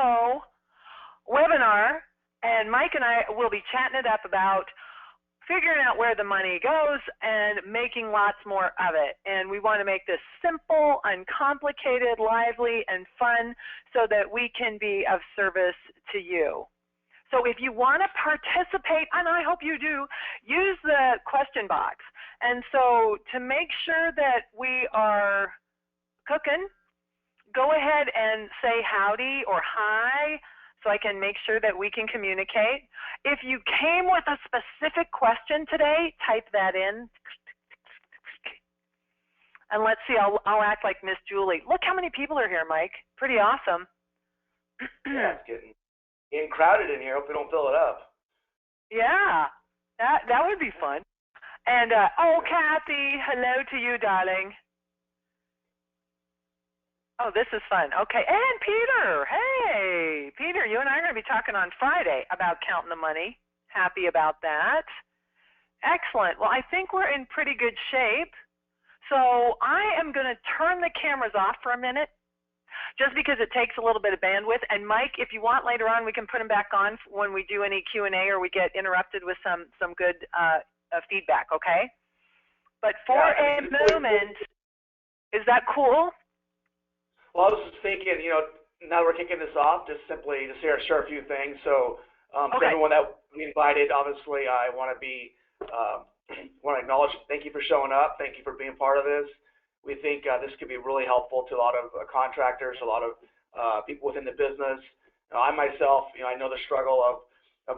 show webinar, and Mike and I will be chatting it up about figuring out where the money goes and making lots more of it. And we want to make this simple, uncomplicated, lively, and fun so that we can be of service to you. So if you want to participate, and I hope you do, use the question box. And so to make sure that we are cooking, go ahead and say howdy or hi, so I can make sure that we can communicate. If you came with a specific question today, type that in. And let's see, I'll act like Miss Julie. Look how many people are here, Mike. Pretty awesome. Yeah, it's getting crowded in here. Hope we don't fill it up. Yeah, that would be fun. And, oh, Kathy, hello to you, darling. Oh, this is fun. Okay, and Peter. Hey, Peter, you and I are going to be talking on Friday about counting the money. Happy about that. Excellent. Well, I think we're in pretty good shape. So I am going to turn the cameras off for a minute, just because it takes a little bit of bandwidth. And Mike, if you want later on, we can put them back on when we do any Q&A or we get interrupted with some good feedback, okay? But for a moment, is that cool? Well, I was just thinking, now that we're kicking this off, just simply to share a few things. So, for everyone that we invited, obviously, I want to acknowledge, thank you for showing up. Thank you for being part of this. We think this could be really helpful to a lot of contractors, a lot of people within the business. I myself, I know the struggle of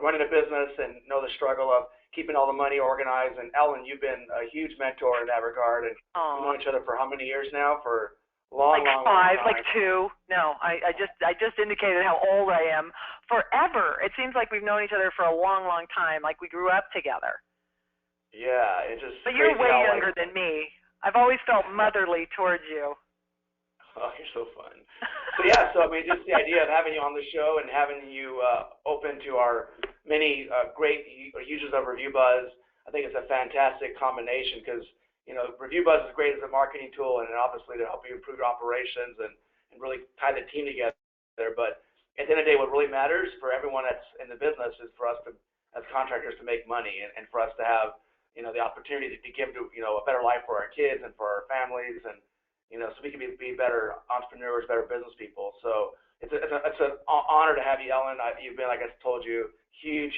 running a business and know the struggle of keeping all the money organized. And Ellen, you've been a huge mentor in that regard. And we've known each other for how many years now? For long, like long, 5, long time. like 2. No, I just indicated how old I am. Forever. It seems like we've known each other for a long, long time. Like we grew up together. Yeah, it's just. But you're way younger than me. I've always felt motherly towards you. Oh, you're so fun. So yeah, I mean, just the idea of having you on the show and having you open to our many great users of Review Buzz, I think it's a fantastic combination because. Review Buzz is great as a marketing tool and obviously to help you improve your operations and really tie the team together. But at the end of the day, what really matters for everyone that's in the business is for us to, as contractors, to make money and for us to have, the opportunity to give to, a better life for our kids and for our families and, so we can be better entrepreneurs, better business people. So it's an honor to have you, Ellen. You've been, like I told you, huge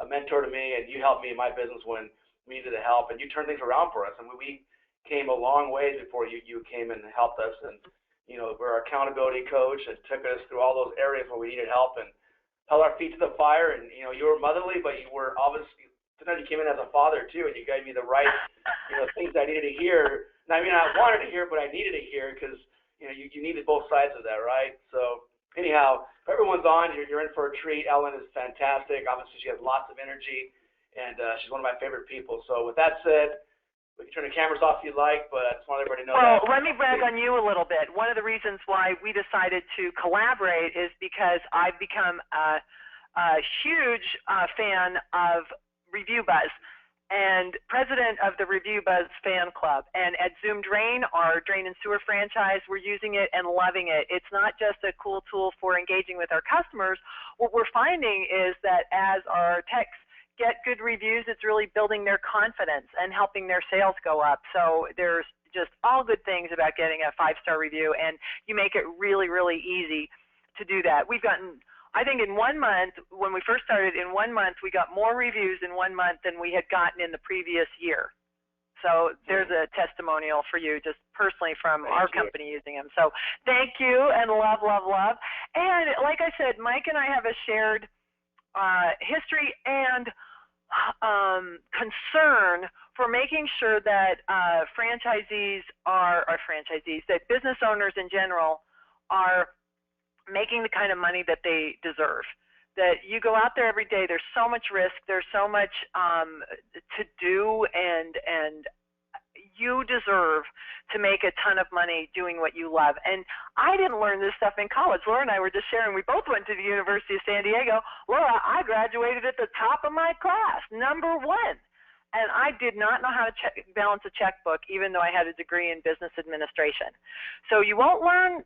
mentor to me, and you helped me in my business when we needed the help, and you turned things around for us. And we came a long ways before you came and helped us. And we're our accountability coach and took us through all those areas where we needed help and held our feet to the fire. And you were motherly, but you were obviously sometimes you came in as a father too, and you gave me the right things I needed to hear. And I mean, I wanted to hear, but I needed to hear because you needed both sides of that, right? So anyhow, if everyone's on, you're in for a treat. Ellen is fantastic. Obviously, she has lots of energy. And she's one of my favorite people. So with that said, we can turn the cameras off if you'd like, but I just want everybody to know that. Well, let me brag on you a little bit. One of the reasons why we decided to collaborate is because I've become a huge fan of Review Buzz and president of the Review Buzz fan club. And at Zoom Drain, our drain and sewer franchise, we're using it and loving it. It's not just a cool tool for engaging with our customers. What we're finding is that as our techs get good reviews, it's really building their confidence and helping their sales go up. So there's just all good things about getting a 5-star review, and you make it really, really easy to do that. We've gotten, I think in 1 month, when we first started, in 1 month, we got more reviews in 1 month than we had gotten in the previous year. So there's a testimonial for you just personally from our company using them. So thank you, and love, love, love. And like I said, Mike and I have a shared history and concern for making sure that that business owners in general are making the kind of money that they deserve. That you go out there every day, there's so much risk, there's so much to do, and you deserve to make a ton of money doing what you love. And I didn't learn this stuff in college. Laura and I were just sharing. We both went to the University of San Diego. Laura, I graduated at the top of my class, #1. And I did not know how to balance a checkbook, even though I had a degree in business administration. So you won't learn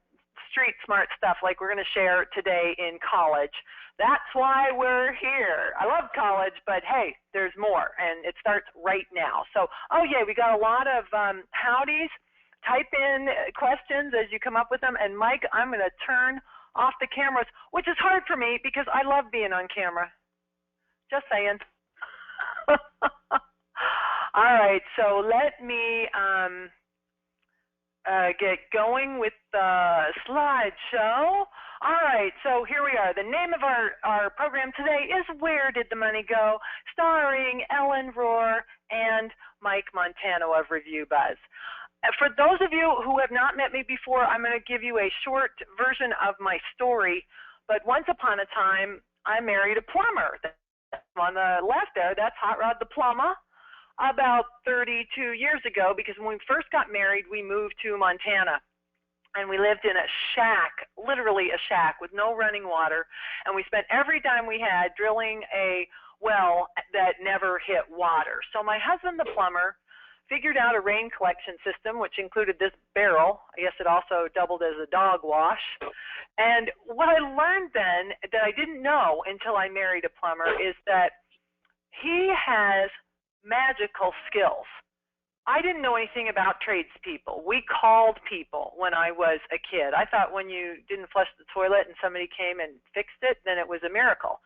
street smart stuff like we're going to share today in college. That's why we're here. I love college, but hey, there's more, and it starts right now. So, oh yeah, we got a lot of howdies. Type in questions as you come up with them. And Mike, I'm going to turn off the cameras, which is hard for me because I love being on camera. Just saying. All right, so let me get going with the slideshow. All right, so here we are. The name of our program today is Where Did the Money Go?, starring Ellen Rohr and Mike Montano of Review Buzz. For those of you who have not met me before, I'm going to give you a short version of my story. But once upon a time, I married a plumber. On the left there, that's Hot Rod the Plumber. About 32 years ago, because when we first got married, we moved to Montana. And we lived in a shack, literally a shack with no running water. And we spent every dime we had drilling a well that never hit water. So my husband, the plumber, figured out a rain collection system, which included this barrel. I guess it also doubled as a dog wash. And what I learned then that I didn't know until I married a plumber is that he has magical skills. I didn't know anything about tradespeople. We called people when I was a kid. I thought when you didn't flush the toilet and somebody came and fixed it, then it was a miracle.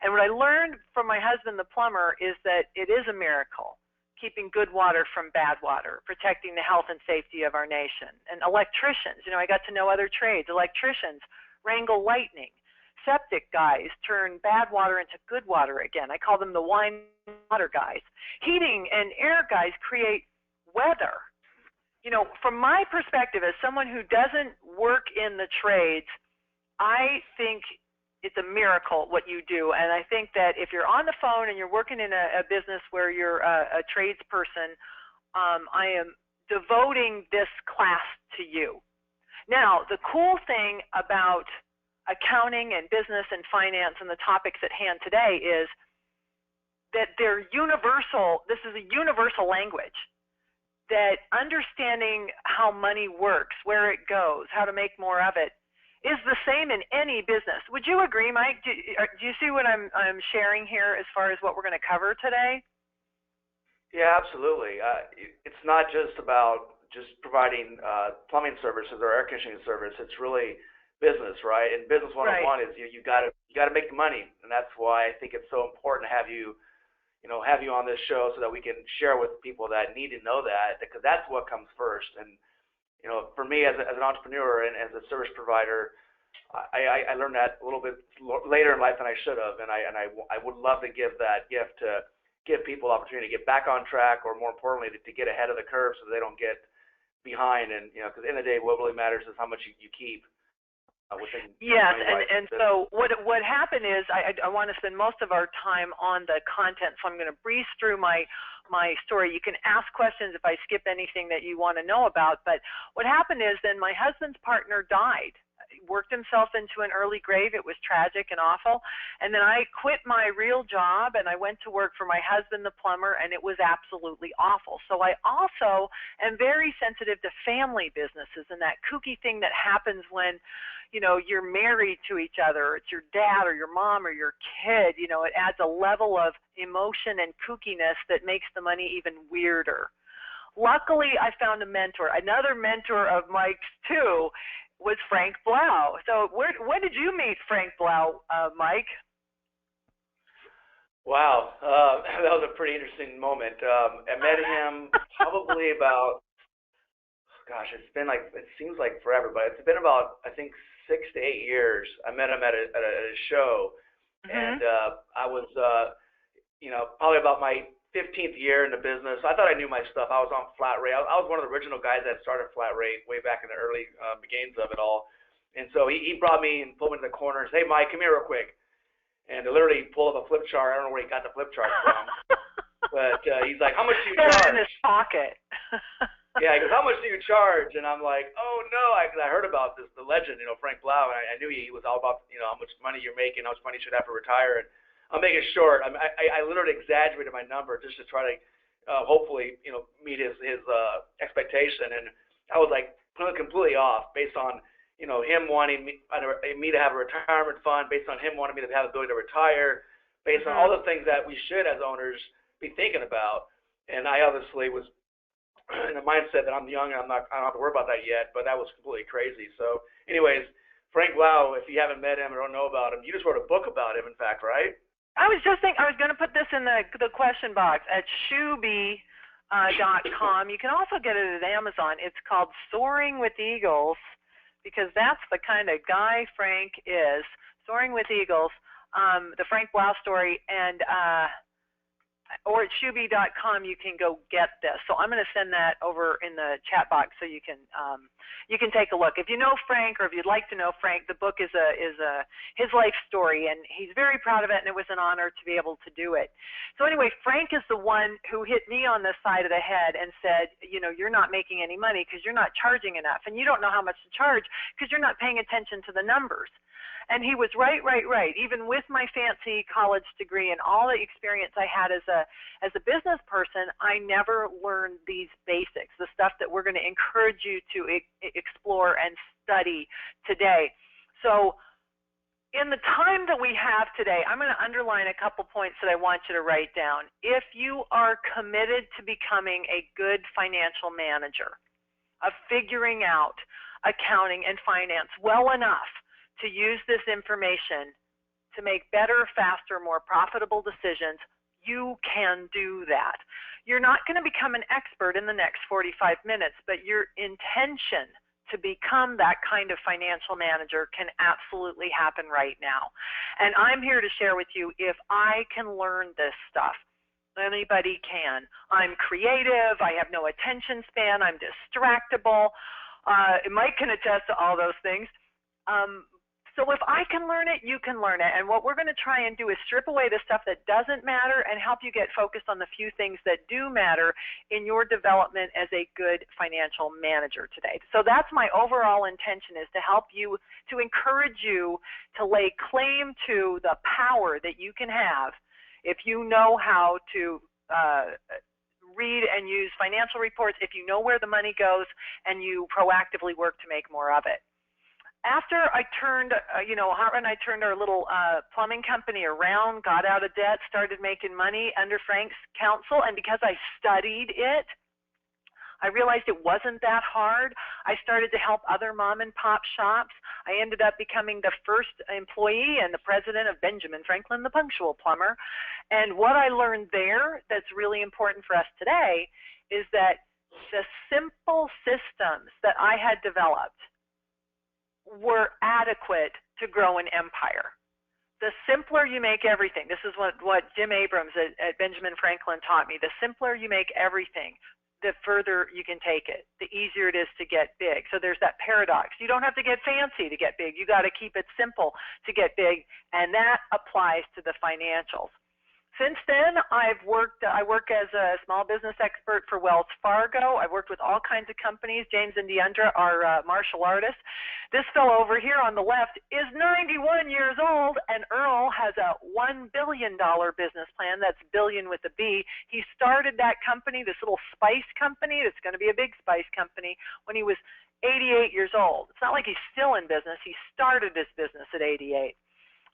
And what I learned from my husband, the plumber, is that it is a miracle, keeping good water from bad water, protecting the health and safety of our nation. And electricians, I got to know other trades. Electricians wrangle lightning. Septic guys turn bad water into good water again. I call them the wine water guys. Heating and air guys create weather. From my perspective, as someone who doesn't work in the trades, I think it's a miracle what you do. And I think that if you're on the phone and you're working in a business where you're a tradesperson, I am devoting this class to you. Now, the cool thing about accounting and business and finance and the topics at hand today is that they're universal. This is a universal language, that understanding how money works, where it goes, how to make more of it, is the same in any business. Would you agree, Mike? Do you see what I'm sharing here as far as what we're going to cover today? Yeah, absolutely. It's not just about just providing plumbing services or air conditioning service. It's really business, right? And business 101 is you got to make the money, and that's why I think it's so important to have you on this show so that we can share with people that need to know that, because that's what comes first. And for me as an entrepreneur and as a service provider, I learned that a little bit later in life than I should have, and I would love to give that gift to give people opportunity to get back on track, or more importantly, to get ahead of the curve so they don't get behind. And because at the end of the day, what really matters is how much you keep. Yes, and so what happened is I want to spend most of our time on the content, so I'm going to breeze through my story. You can ask questions if I skip anything that you want to know about, but what happened is then my husband's partner died. He worked himself into an early grave. It was tragic and awful. And then I quit my real job and I went to work for my husband, the plumber, and it was absolutely awful. So I also am very sensitive to family businesses and that kooky thing that happens when you're married to each other. It's your dad or your mom or your kid. It adds a level of emotion and kookiness that makes the money even weirder. Luckily, I found a mentor. Another mentor of Mike's, too, was Frank Blau. So when did you meet Frank Blau, Mike? Wow, that was a pretty interesting moment. I met him probably about, it seems like forever, but it's been about, I think, 6 to 8 years. I met him at a show, and I was, probably about my 15th year in the business. I thought I knew my stuff. I was on flat rate. I was one of the original guys that started flat rate way back in the early beginnings of it all. And so he brought me and pulled me to the corner and said, "Hey, Mike, come here real quick." And I literally pulled up a flip chart. I don't know where he got the flip chart from, but he's like, "How much do you charge?" In his pocket. Yeah, he goes, "How much do you charge?" And I'm like, "Oh no," because I heard about this, the legend, Frank Blau, and I knew he was all about, how much money you're making, how much money you should have to retire. And I'll make it short. I literally exaggerated my number just to try to hopefully meet his expectation, and I was like completely off based on him wanting me to have a retirement fund based on him wanting me to have the ability to retire, based on all the things that we should as owners be thinking about. And I obviously was in the mindset that I'm young and I don't have to worry about that yet, but that was completely crazy. So anyways, Frank Blau, if you haven't met him or don't know about him, you just wrote a book about him, in fact, right? I was just thinking I was going to put this in the question box at Shuby.com. You can also get it at Amazon. It's called Soaring with Eagles, because that's the kind of guy Frank is. Soaring with Eagles, the Frank Blau story, and or at Shuby.com you can go get this. So I'm going to send that over in the chat box so you can take a look. If you know Frank, or if you'd like to know Frank, the book is his life story, and he's very proud of it, and it was an honor to be able to do it. So anyway, Frank is the one who hit me on the side of the head and said, you're not making any money because you're not charging enough, and you don't know how much to charge because you're not paying attention to the numbers. And he was right. Even with my fancy college degree and all the experience I had as a business person, I never learned these basics, the stuff that we're going to encourage you to explore and study today. So in the time that we have today, I'm going to underline a couple points that I want you to write down. If you are committed to becoming a good financial manager, of figuring out accounting and finance well enough to use this information to make better, faster, more profitable decisions, you can do that. You're not going to become an expert in the next 45 minutes, but your intention to become that kind of financial manager can absolutely happen right now. And I'm here to share with you, if I can learn this stuff, anybody can. I'm creative, I have no attention span, I'm distractible. Mike can attest to all those things. So if I can learn it, you can learn it. And what we're going to try and do is strip away the stuff that doesn't matter and help you get focused on the few things that do matter in your development as a good financial manager today. So that's my overall intention, is to help you, to encourage you to lay claim to the power that you can have if you know how to read and use financial reports, if you know where the money goes, and you proactively work to make more of it. After I turned, Hart and I turned our little plumbing company around, got out of debt, started making money under Frank's counsel, and because I studied it, I realized it wasn't that hard. I started to help other mom and pop shops. I ended up becoming the first employee and the president of Benjamin Franklin, the Punctual Plumber. And what I learned there that's really important for us today is that the simple systems that I had developed were adequate to grow an empire. The simpler you make everything, this is what Jim Abrams at Benjamin Franklin taught me, the simpler you make everything, the further you can take it, the easier it is to get big. So there's that paradox. You don't have to get fancy to get big. You got to keep it simple to get big, and that applies to the financials. Since then, I work as a small business expert for Wells Fargo. I've worked with all kinds of companies. James and Deandra are martial artists. This fellow over here on the left is 91 years old, and Earl has a $1 billion business plan. That's billion with a B. He started that company, this little spice company that's going to be a big spice company, when he was 88 years old. It's not like he's still in business. He started this business at 88.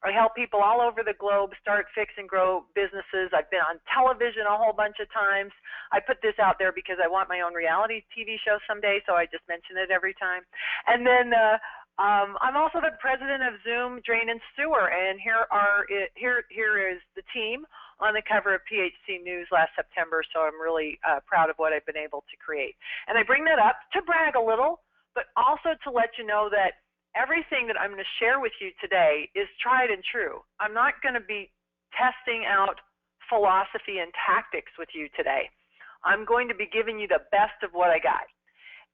I help people all over the globe start, fix, and grow businesses. I've been on television a whole bunch of times. I put this out there because I want my own reality TV show someday, so I just mention it every time. And then I'm also the president of Zoom Drain and Sewer, and here is the team on the cover of PHC News last September, so I'm really proud of what I've been able to create. And I bring that up to brag a little, but also to let you know that everything that I'm going to share with you today is tried and true. I'm not going to be testing out philosophy and tactics with you today. I'm going to be giving you the best of what I got.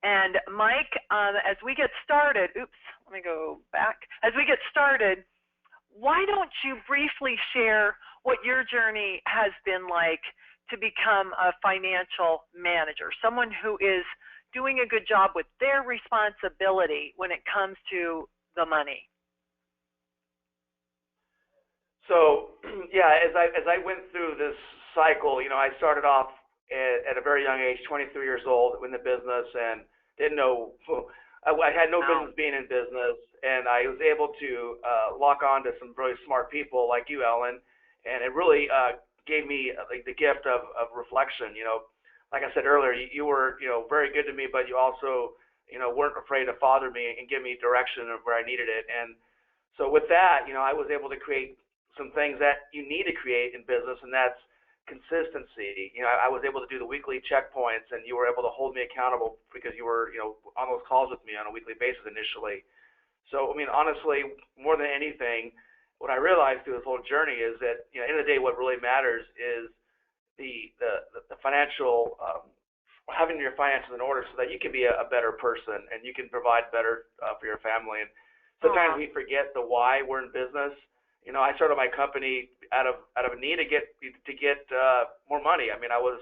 And Mike, as we get started, let me go back. As we get started, why don't you briefly share what your journey has been like to become a financial manager, someone who is doing a good job with their responsibility when it comes to the money? So, yeah, as I went through this cycle, I started off at a very young age, 23 years old, in the business, and didn't know I had no Wow. business being in business, and I was able to lock on to some really smart people like you, Ellen, and it really gave me like the gift of reflection. Like I said earlier, you were very good to me, but you also weren't afraid to father me and give me direction of where I needed it. And so with that, I was able to create some things that you need to create in business, and that's consistency. I was able to do the weekly checkpoints, and you were able to hold me accountable because you were, on those calls with me on a weekly basis initially. So, I mean, honestly, more than anything, what I realized through this whole journey is that, at the end of the day, what really matters is the financial, having your finances in order so that you can be a better person and you can provide better for your family. And sometimes Aw. we forget the why we're in business. I started my company out of a need to get more money. I mean, I was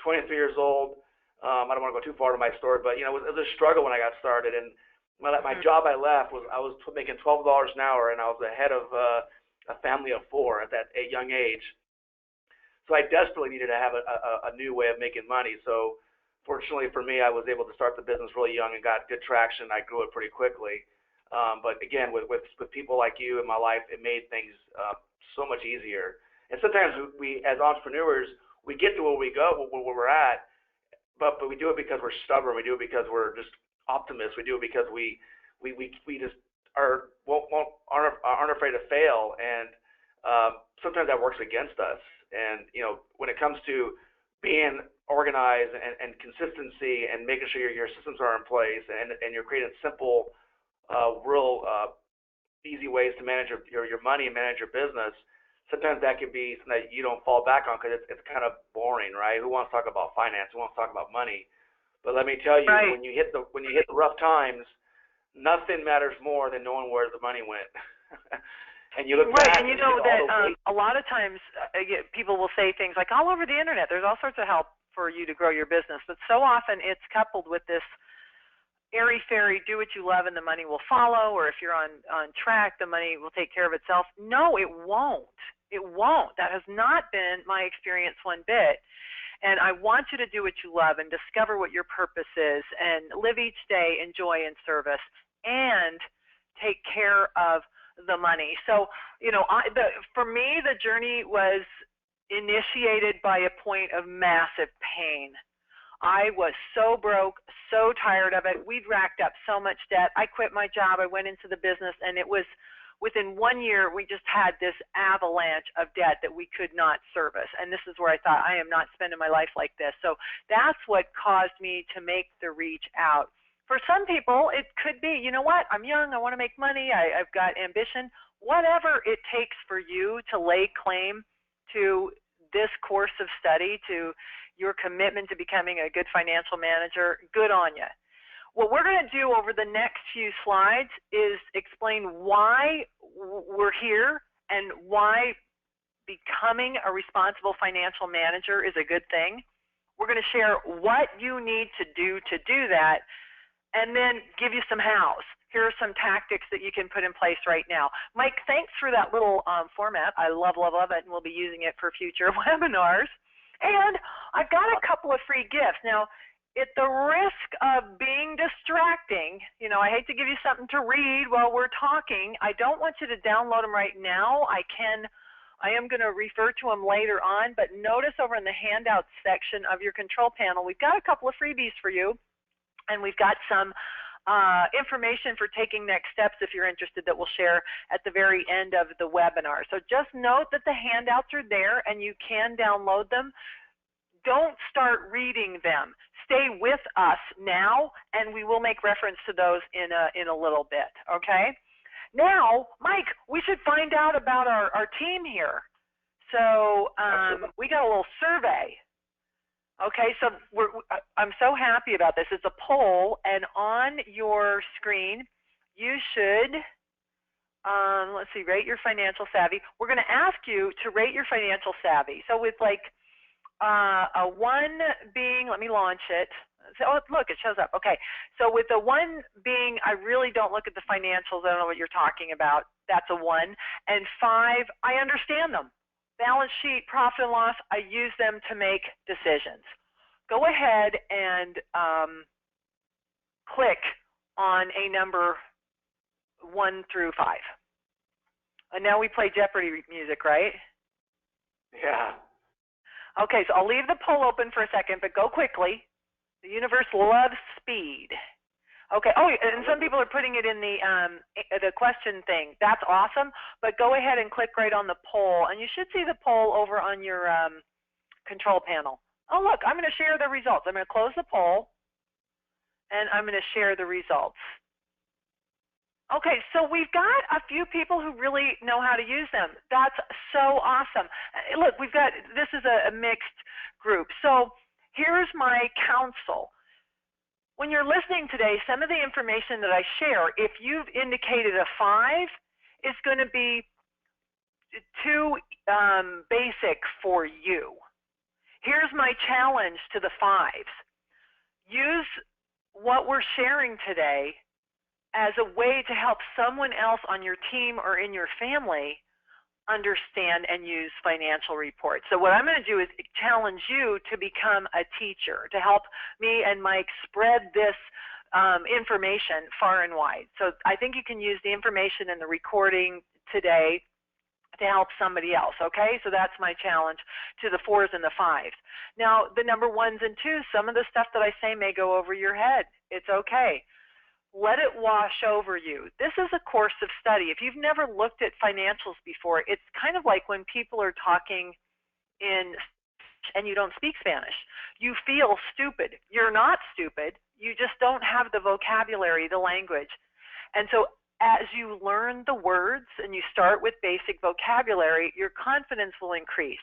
23 years old. I don't want to go too far to my story, but it was a struggle when I got started. And my Mhm. job I left was I was making $12 an hour, and I was the head of a family of four at that young age. So I desperately needed to have a new way of making money. So fortunately for me, I was able to start the business really young and got good traction. I grew it pretty quickly. But again, with people like you in my life, it made things so much easier. And sometimes we as entrepreneurs, we get to where we go, where we're at, but we do it because we're stubborn. We do it because we're just optimists. We do it because we just aren't afraid to fail, and sometimes that works against us. And when it comes to being organized and consistency and making sure your systems are in place, and you're creating simple, real easy ways to manage your money and manage your business. Sometimes that could be something that you don't fall back on because it's kind of boring, right? Who wants to talk about finance? Who wants to talk about money? But let me tell you, Right. when you hit the rough times, nothing matters more than knowing where the money went. And you look Right, and back you and you know get all that those waste. a lot of times people will say things like all over the internet. There's all sorts of help for you to grow your business, but so often it's coupled with this airy fairy, do what you love and the money will follow, or if you're on track, the money will take care of itself. No, it won't. It won't. That has not been my experience one bit. And I want you to do what you love and discover what your purpose is and live each day in joy and service and take care of the money. So, for me, the journey was initiated by a point of massive pain. I was so broke, so tired of it. We'd racked up so much debt. I quit my job. I went into the business, and it was within 1 year, we just had this avalanche of debt that we could not service. And this is where I thought, I am not spending my life like this. So that's what caused me to make the reach out. For some people, it could be, you know what, I'm young, I want to make money, I've got ambition. Whatever it takes for you to lay claim to this course of study, to your commitment to becoming a good financial manager, good on you. What we're going to do over the next few slides is explain why we're here and why becoming a responsible financial manager is a good thing. We're going to share what you need to do that, and then give you some hows. Here are some tactics that you can put in place right now. Mike, thanks for that little format. I love it, and we'll be using it for future webinars. And I've got a couple of free gifts. Now, at the risk of being distracting, I hate to give you something to read while we're talking. I don't want you to download them right now. I am going to refer to them later on, but notice over in the handouts section of your control panel, we've got a couple of freebies for you, and we've got some information for taking next steps if you're interested that we'll share at the very end of the webinar. So just note that the handouts are there and you can download them. Don't start reading them. Stay with us now, and we will make reference to those in a little bit, okay? Now, Mike, we should find out about our team here. So we got a little survey. Okay, so I'm so happy about this. It's a poll, and on your screen, you should, let's see, rate your financial savvy. We're going to ask you to rate your financial savvy. So with like a 1 being, let me launch it. Oh, look, it shows up. Okay, so with a 1 being, I really don't look at the financials. I don't know what you're talking about. That's a 1. And 5, I understand them. Balance sheet, profit and loss, I use them to make decisions. Go ahead and click on a number 1 through 5. And now we play Jeopardy music, right? Yeah. Okay, so I'll leave the poll open for a second, but go quickly. The universe loves speed. Okay. Oh, and some people are putting it in the question thing. That's awesome. But go ahead and click right on the poll, and you should see the poll over on your control panel. Oh, look, I'm going to share the results. I'm going to close the poll, and I'm going to share the results. Okay, so we've got a few people who really know how to use them. That's so awesome. Look, this is a mixed group. So here's my counsel. When you're listening today, some of the information that I share, if you've indicated a 5, is going to be too basic for you. Here's my challenge to the 5s. Use what we're sharing today as a way to help someone else on your team or in your family understand and use financial reports. So what I'm going to do is challenge you to become a teacher, to help me and Mike spread this information far and wide. So I think you can use the information in the recording today to help somebody else, okay? So that's my challenge to the 4s and the 5s. Now, the number 1s and 2s, some of the stuff that I say may go over your head. It's okay. Let it wash over you. This is a course of study. If you've never looked at financials before, it's kind of like when people are talking and you don't speak Spanish. You feel stupid. You're not stupid. You just don't have the vocabulary, the language. And so as you learn the words and you start with basic vocabulary, your confidence will increase.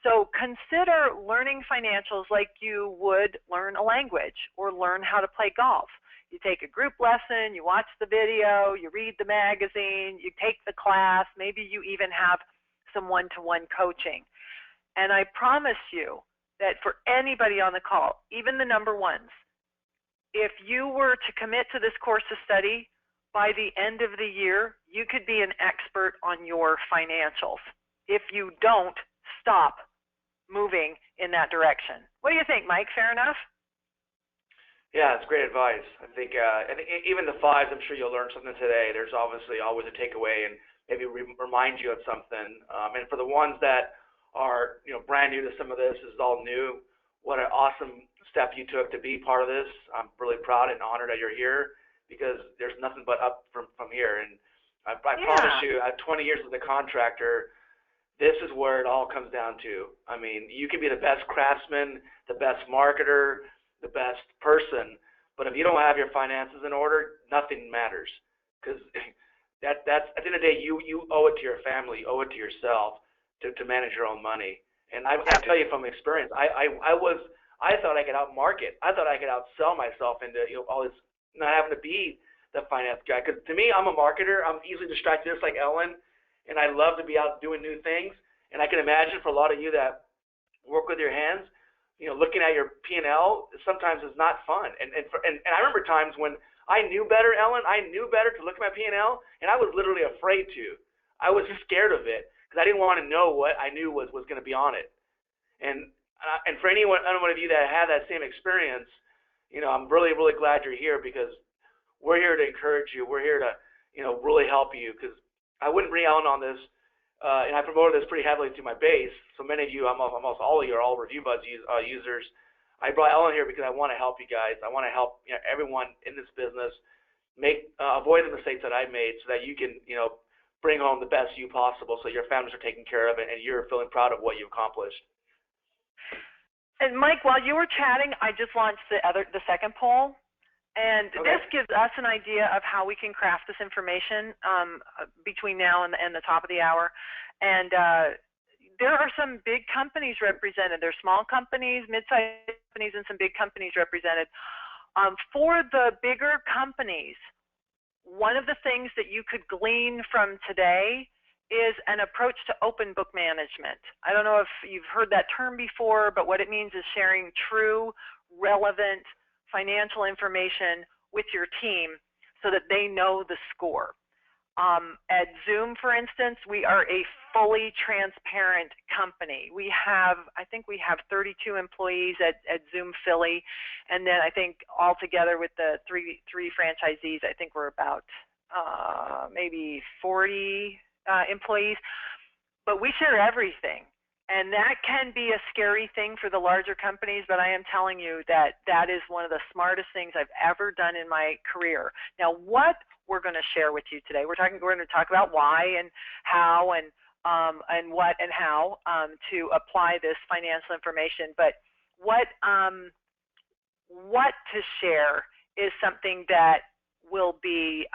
So consider learning financials like you would learn a language or learn how to play golf. You take a group lesson, you watch the video, you read the magazine, you take the class, maybe you even have some one-to-one coaching. And I promise you that for anybody on the call, even the number 1s, if you were to commit to this course of study, by the end of the year, you could be an expert on your financials. If you don't, stop moving in that direction. What do you think, Mike? Fair enough? Yeah, it's great advice. I think even the 5s, I'm sure you'll learn something today. There's obviously always a takeaway and maybe remind you of something. And for the ones that are brand new to some of this is all new, what an awesome step you took to be part of this. I'm really proud and honored that you're here because there's nothing but up from here. And I promise you, at 20 years as a contractor, this is where it all comes down to. I mean, you can be the best craftsman, the best marketer, the best person, but if you don't have your finances in order, nothing matters. Because that's at the end of the day, you owe it to your family, you owe it to yourself to manage your own money. And I tell you from experience, I thought I could outmarket. I thought I could outsell myself into all this, not having to be the finance guy. Because to me, I'm a marketer. I'm easily distracted, just like Ellen, and I love to be out doing new things. And I can imagine for a lot of you that work with your hands, looking at your P&L sometimes is not fun. And I remember times when I knew better, Ellen. I knew better to look at my P&L, and I was literally afraid to. I was scared of it because I didn't want to know what I knew was going to be on it. And for any one of you that had that same experience, I'm really, really glad you're here because we're here to encourage you. We're here to, really help you because I wouldn't bring Ellen on this. And I promoted this pretty heavily to my base. So many of you, almost all of you are all ReviewBuzz users. I brought Ellen here because I want to help you guys. I want to help everyone in this business avoid the mistakes that I made so that you can bring home the best you possible so your families are taken care of and you're feeling proud of what you accomplished. And Mike, while you were chatting, I just launched the second poll. And this gives us an idea of how we can craft this information between now and the top of the hour. And there are some big companies represented. There's small companies, mid-sized companies, and some big companies represented. For the bigger companies, one of the things that you could glean from today is an approach to open book management. I don't know if you've heard that term before, but what it means is sharing true, relevant financial information with your team so that they know the score. At Zoom, for instance, we are a fully transparent company. We have, I think we have 32 employees at Zoom Philly, and then I think altogether with the three franchisees, I think we're about maybe 40 employees. But we share everything. And that can be a scary thing for the larger companies, but I am telling you that that is one of the smartest things I've ever done in my career. Now, what we're going to share with you today, we're going to talk about why and how and what and how to apply this financial information. But what to share is something that will be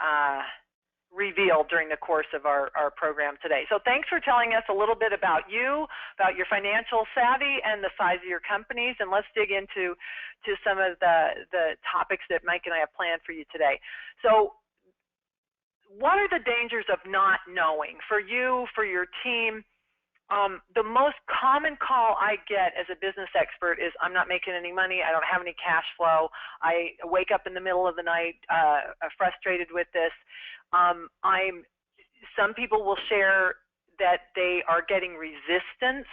revealed during the course of our program today. So thanks for telling us a little bit about you, about your financial savvy and the size of your companies, and let's dig into some of the topics that Mike and I have planned for you today. So what are the dangers of not knowing for you, for your team? The most common call I get as a business expert is, I'm not making any money, I don't have any cash flow, I wake up in the middle of the night frustrated with this. Some people will share that they are getting resistance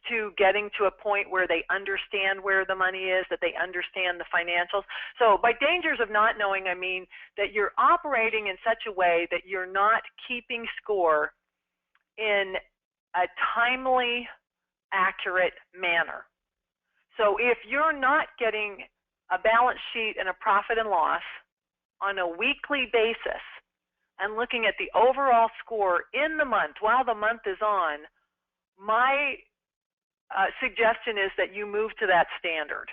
to getting to a point where they understand where the money is, that they understand the financials. So by dangers of not knowing, I mean that you're operating in such a way that you're not keeping score in a timely, accurate manner. So if you're not getting a balance sheet and a profit and loss on a weekly basis and looking at the overall score in the month while the month is on, my suggestion is that you move to that standard.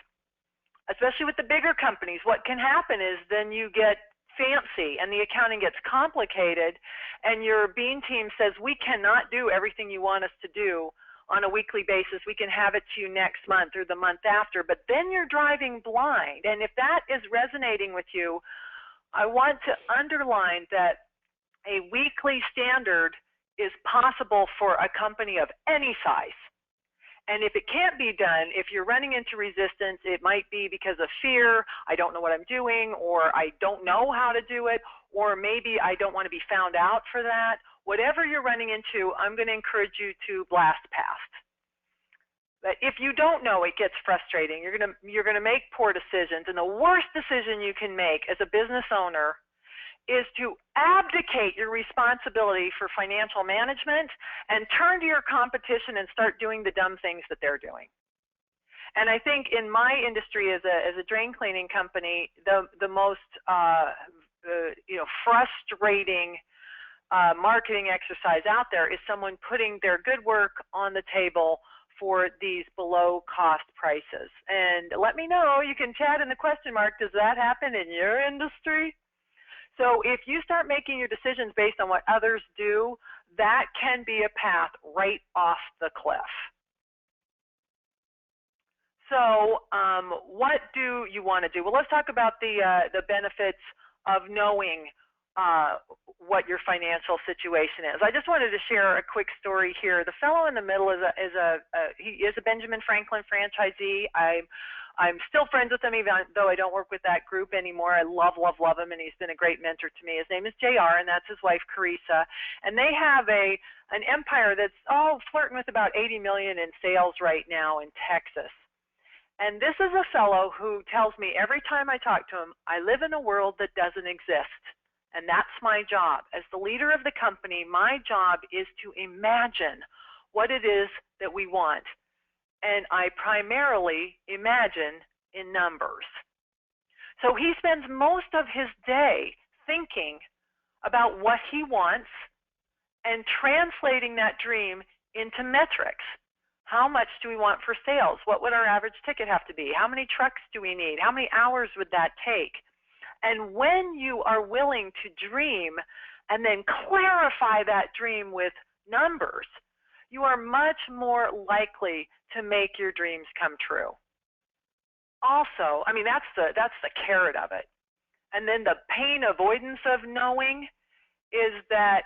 Especially with the bigger companies, what can happen is then you get fancy and the accounting gets complicated and your bean team says, we cannot do everything you want us to do on a weekly basis. We can have it to you next month or the month after, but then you're driving blind. And if that is resonating with you, I want to underline that a weekly standard is possible for a company of any size. And if it can't be done, if you're running into resistance, it might be because of fear, I don't know what I'm doing, or I don't know how to do it, or maybe I don't want to be found out for that. Whatever you're running into, I'm going to encourage you to blast past. But if you don't know, it gets frustrating. You're going to make poor decisions, and the worst decision you can make as a business owner is to abdicate your responsibility for financial management and turn to your competition and start doing the dumb things that they're doing. And I think in my industry as a drain cleaning company, the most frustrating marketing exercise out there is someone putting their good work on the table for these below cost prices. And let me know, you can chat in the question mark, does that happen in your industry? So if you start making your decisions based on what others do, that can be a path right off the cliff. So what do you want to do? Well, let's talk about the benefits of knowing what your financial situation is. I just wanted to share a quick story here. The fellow in the middle is he is a Benjamin Franklin franchisee. I'm still friends with him, even though I don't work with that group anymore. I love him, and he's been a great mentor to me. His name is JR, and that's his wife, Carissa. And they have an empire that's flirting with about 80 million in sales right now in Texas. And this is a fellow who tells me every time I talk to him, I live in a world that doesn't exist. And that's my job. As the leader of the company, my job is to imagine what it is that we want. And I primarily imagine in numbers. So he spends most of his day thinking about what he wants and translating that dream into metrics. How much do we want for sales? What would our average ticket have to be? How many trucks do we need? How many hours would that take? And when you are willing to dream and then clarify that dream with numbers, you are much more likely to make your dreams come true. Also, I mean, that's the carrot of it. And then the pain avoidance of knowing is that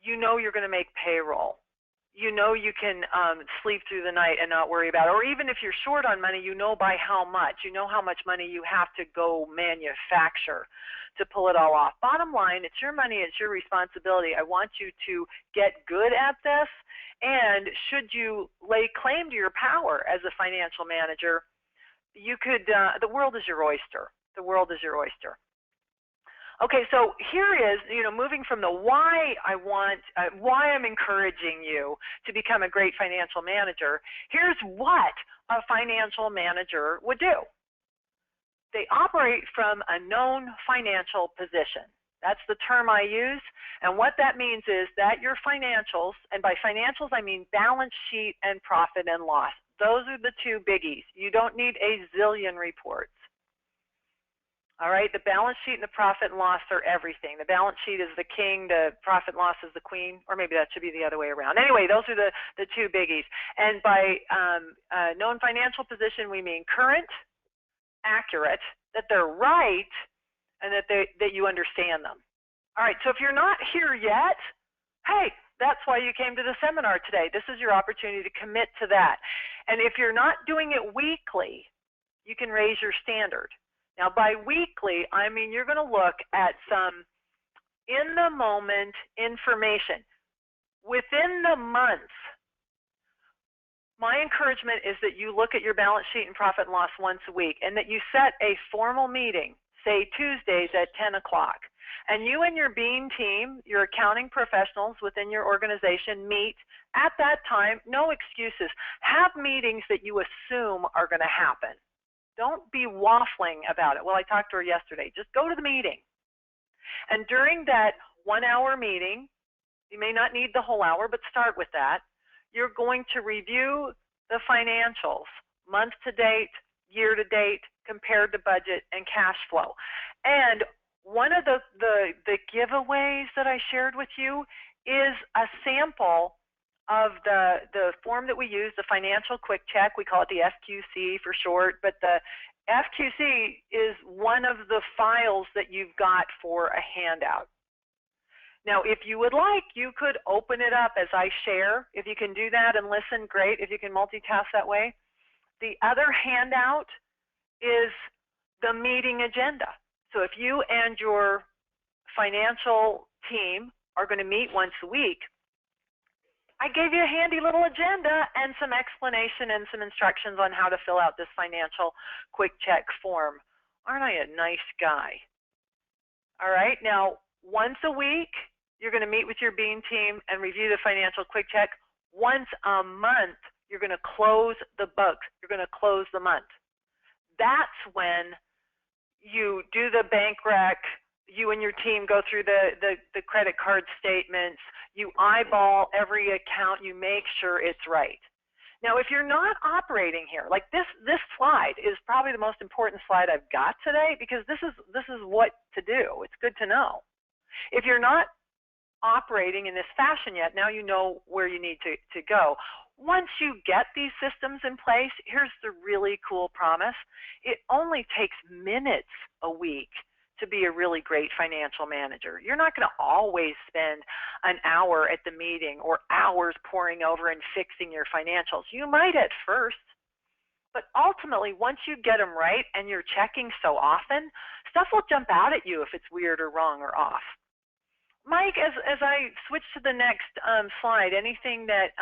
you know you're going to make payroll. you know you can sleep through the night and not worry about it. Or even if you're short on money, you know by how much. You know how much money you have to go manufacture to pull it all off. Bottom line, it's your money, it's your responsibility. I want you to get good at this, and should you lay claim to your power as a financial manager, you could, the world is your oyster. The world is your oyster. Okay, so here is, moving from the why why I'm encouraging you to become a great financial manager. Here's what a financial manager would do. They operate from a known financial position. That's the term I use. And what that means is that your financials, and by financials I mean balance sheet and profit and loss. Those are the two biggies. You don't need a zillion reports. All right, the balance sheet and the profit and loss are everything. The balance sheet is the king, the profit and loss is the queen, or maybe that should be the other way around. Anyway, those are the two biggies. And by known financial position, we mean current, accurate, that they're right, and that you understand them. All right, so if you're not here yet, hey, that's why you came to the seminar today. This is your opportunity to commit to that. And if you're not doing it weekly, you can raise your standard. Now, by weekly, I mean you're going to look at some in-the-moment information. Within the month, my encouragement is that you look at your balance sheet and profit and loss once a week, and that you set a formal meeting, say Tuesdays at 10 o'clock. And you and your Bean team, your accounting professionals within your organization, meet at that time. No excuses. Have meetings that you assume are going to happen. Don't be waffling about it. Well, I talked to her yesterday. Just go to the meeting. And during that 1 hour meeting, you may not need the whole hour, but start with that. You're going to review the financials, month to date, year to date, compared to budget and cash flow. And one of the giveaways that I shared with you is a sample of the form that we use, the financial quick check. We call it the FQC for short, but the FQC is one of the files that you've got for a handout. Now, if you would like, you could open it up as I share. If you can do that and listen, great. If you can multitask that way. The other handout is the meeting agenda. So if you and your financial team are going to meet once a week, I gave you a handy little agenda and some explanation and some instructions on how to fill out this financial quick check form. Aren't I a nice guy? All right, now once a week, you're going to meet with your Bean team and review the financial quick check. Once a month, you're going to close the books. You're going to close the month. That's when you do the bank rec. You and your team go through the credit card statements. You eyeball every account. You make sure it's right. Now, if you're not operating here, like this slide is probably the most important slide I've got today, because this is what to do. It's good to know. If you're not operating in this fashion yet, now you know where you need to go. Once you get these systems in place, here's the really cool promise. It only takes minutes a week to be a really great financial manager. You're not going to always spend an hour at the meeting or hours poring over and fixing your financials. You might at first, but ultimately, once you get them right and you're checking so often, stuff will jump out at you if it's weird or wrong or off. Mike, as I switch to the next slide, anything that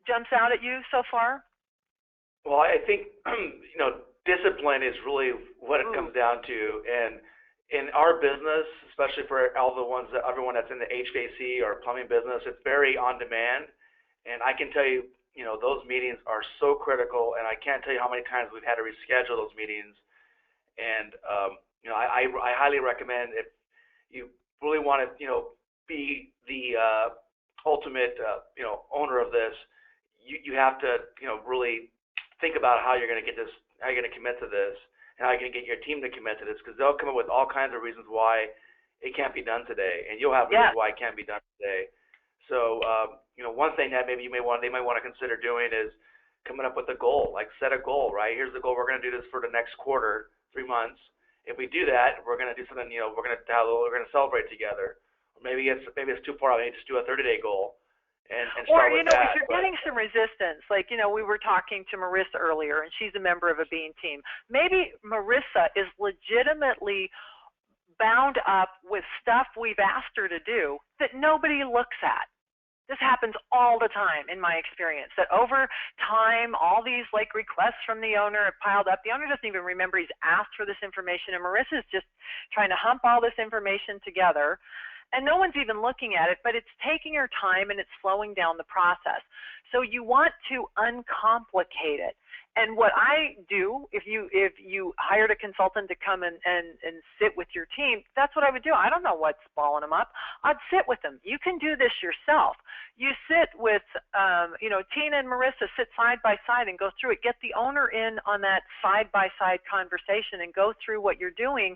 jumps out at you so far? Well, I think discipline is really what it comes down to, and in our business, especially for everyone that's in the HVAC or plumbing business, it's very on demand. And I can tell you, those meetings are so critical, and I can't tell you how many times we've had to reschedule those meetings. And I highly recommend, if you really want to be the ultimate owner of this, you have to really think about how you're going to get this, how you're going to commit to this, and how you're going to get your team to commit to this, because they'll come up with all kinds of reasons why it can't be done today, and you'll have reasons why it can't be done today. So one thing that maybe they might want to consider doing is coming up with a goal. Like, set a goal, right? Here's the goal. We're going to do this for the next quarter, 3 months. If we do that, we're going to do something. We're going to celebrate together. Or maybe it's too far out. Maybe just do a 30-day goal. and Or, start with if that. you're getting some resistance, like, we were talking to Marissa earlier, and she's a member of a Bean team. Maybe Marissa is legitimately bound up with stuff we've asked her to do that nobody looks at. This happens all the time in my experience, that over time, all these requests from the owner have piled up. The owner doesn't even remember he's asked for this information, and Marissa's just trying to hump all this information together, and no one's even looking at it, but it's taking her time and it's slowing down the process. So you want to uncomplicate it. And what I do, if you hired a consultant to come and sit with your team, that's what I would do. I don't know what's balling them up. I'd sit with them. You can do this yourself. You sit with, Tina and Marissa, sit side by side and go through it. Get the owner in on that side-by-side conversation and go through what you're doing.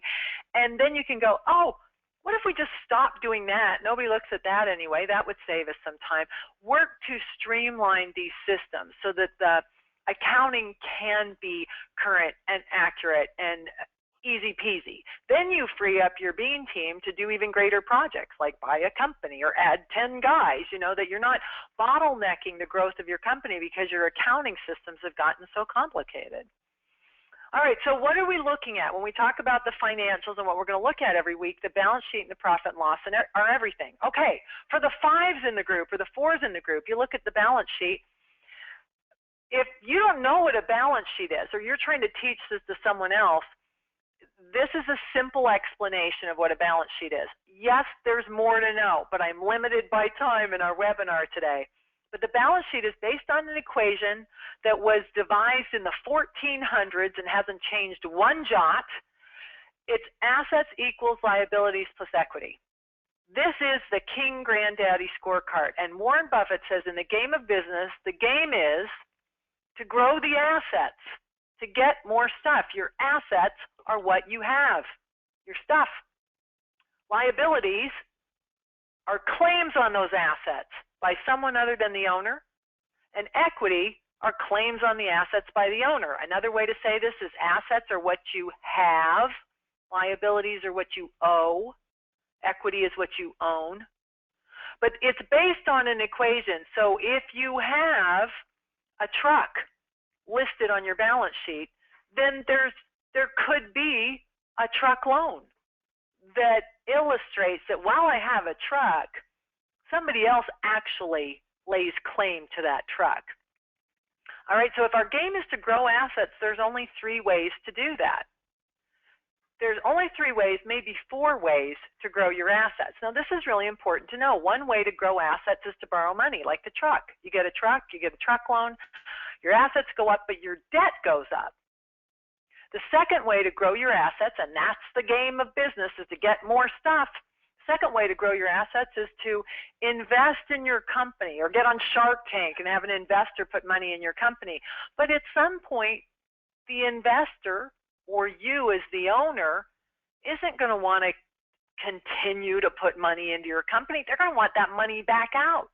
And then you can go, oh, what if we just stop doing that? Nobody looks at that anyway. That would save us some time. Work to streamline these systems so that the accounting can be current and accurate and easy peasy. Then you free up your Bean team to do even greater projects, like buy a company or add 10 guys, that you're not bottlenecking the growth of your company because your accounting systems have gotten so complicated. All right, so what are we looking at when we talk about the financials and what we're going to look at every week? The balance sheet and the profit and loss are everything. Okay, for the 5s in the group or the 4s in the group, you look at the balance sheet. If you don't know what a balance sheet is, or you're trying to teach this to someone else, this is a simple explanation of what a balance sheet is. Yes, there's more to know, but I'm limited by time in our webinar today. But the balance sheet is based on an equation that was devised in the 1400s and hasn't changed one jot. It's assets equals liabilities plus equity. This is the king granddaddy scorecard. And Warren Buffett says in the game of business, the game is to grow the assets, to get more stuff. Your assets are what you have, your stuff. Liabilities are claims on those assets by someone other than the owner, and equity are claims on the assets by the owner. Another way to say this is assets are what you have, liabilities are what you owe, equity is what you own. But it's based on an equation. So if you have a truck listed on your balance sheet, then there could be a truck loan that illustrates that while I have a truck, somebody else actually lays claim to that truck. All right, so if our game is to grow assets, there's only 3 ways to do that. There's only 3 ways, maybe 4 ways to grow your assets. Now, this is really important to know. One way to grow assets is to borrow money, like the truck. You get a truck, you get a truck loan, your assets go up, but your debt goes up. The second way to grow your assets, and that's the game of business, is to get more stuff. Second way to grow your assets is to invest in your company or get on Shark Tank and have an investor put money in your company. But at some point, the investor or you as the owner isn't going to want to continue to put money into your company. They're going to want that money back out.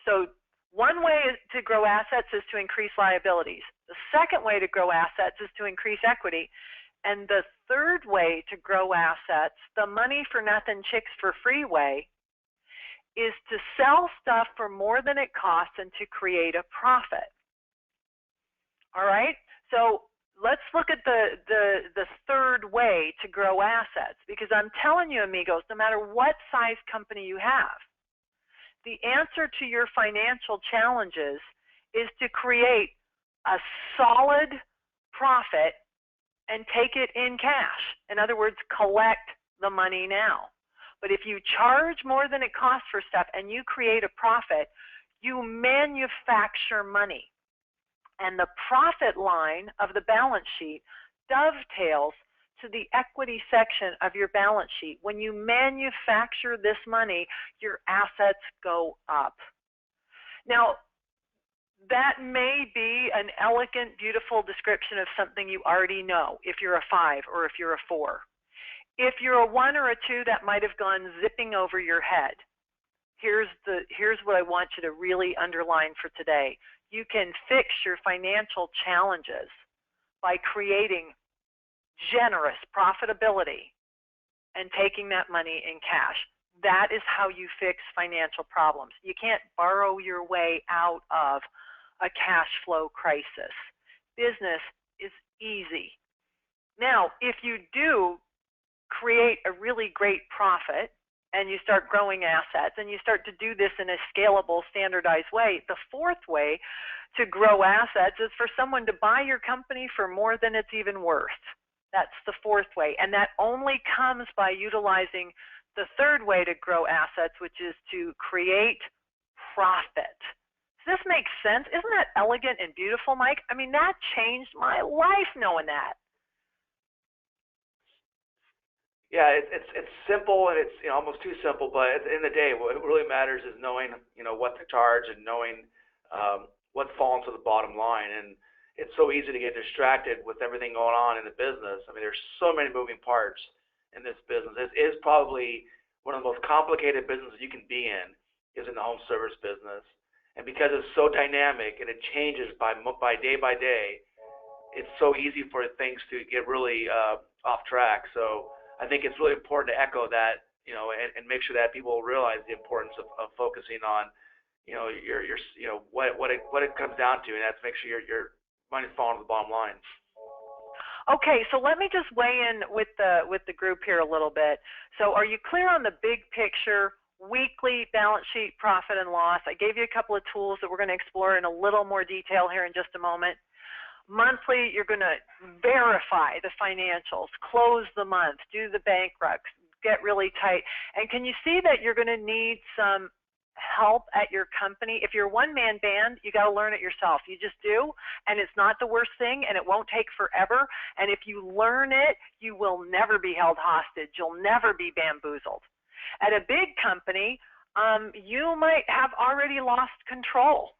So one way to grow assets is to increase liabilities. The second way to grow assets is to increase equity. And the third way to grow assets, the money for nothing chicks for free way, is to sell stuff for more than it costs and to create a profit. All right? So let's look at the third way to grow assets, because I'm telling you, amigos, no matter what size company you have, the answer to your financial challenges is to create a solid profit and take it in cash. In other words, collect the money now. But if you charge more than it costs for stuff and you create a profit, you manufacture money. And the profit line of the balance sheet dovetails to the equity section of your balance sheet. When you manufacture this money, your assets go up. Now, that may be an elegant, beautiful description of something you already know, if you're a 5 or if you're a 4. If you're a 1 or a 2, that might have gone zipping over your head. Here's what I want you to really underline for today. You can fix your financial challenges by creating generous profitability and taking that money in cash. That is how you fix financial problems. You can't borrow your way out of a cash flow crisis. Business is easy. Now, if you do create a really great profit and you start growing assets and you start to do this in a scalable, standardized way, the fourth way to grow assets is for someone to buy your company for more than it's even worth. That's the fourth way. And that only comes by utilizing the third way to grow assets, which is to create profit. Does this make sense? Isn't that elegant and beautiful, Mike? I mean, that changed my life knowing that. Yeah, it's simple, and it's almost too simple. But at the end of the day, what really matters is knowing what to charge and knowing what's falling to the bottom line. And it's so easy to get distracted with everything going on in the business. I mean, there's so many moving parts in this business. It is probably one of the most complicated businesses you can be in, is in the home service business. And because it's so dynamic and it changes by day by day, it's so easy for things to get really off track. So I think it's really important to echo that, and make sure that people realize the importance of focusing on, what it comes down to, and that's make sure your money's falling to the bottom line. Okay, so let me just weigh in with the group here a little bit. So are you clear on the big picture, weekly balance sheet, profit and loss? I gave you a couple of tools that we're going to explore in a little more detail here in just a moment. Monthly, you're going to verify the financials, close the month, do the bank recs, get really tight. And can you see that you're going to need some help at your company? If you're a one-man band, you got to learn it yourself. You just do, and it's not the worst thing, and it won't take forever. And if you learn it, you will never be held hostage. You'll never be bamboozled. At a big company, you might have already lost control.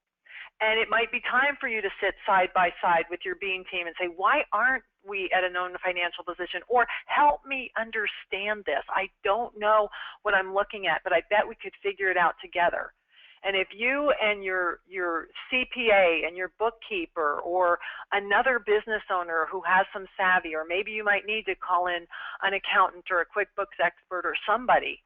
And it might be time for you to sit side by side with your bean team and say, why aren't we at a known financial position? Or help me understand this. I don't know what I'm looking at, but I bet we could figure it out together. And if you and your CPA and your bookkeeper or another business owner who has some savvy, or maybe you might need to call in an accountant or a QuickBooks expert or somebody,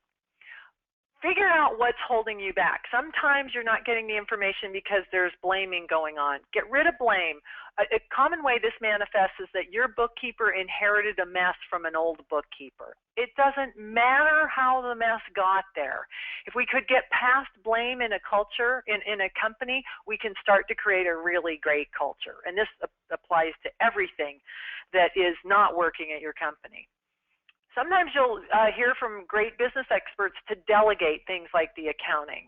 figure out what's holding you back. Sometimes you're not getting the information because there's blaming going on. Get rid of blame. A common way this manifests is that your bookkeeper inherited a mess from an old bookkeeper. It doesn't matter how the mess got there. If we could get past blame in a culture, in a company, we can start to create a really great culture. And this applies to everything that is not working at your company. Sometimes you'll hear from great business experts to delegate things like the accounting.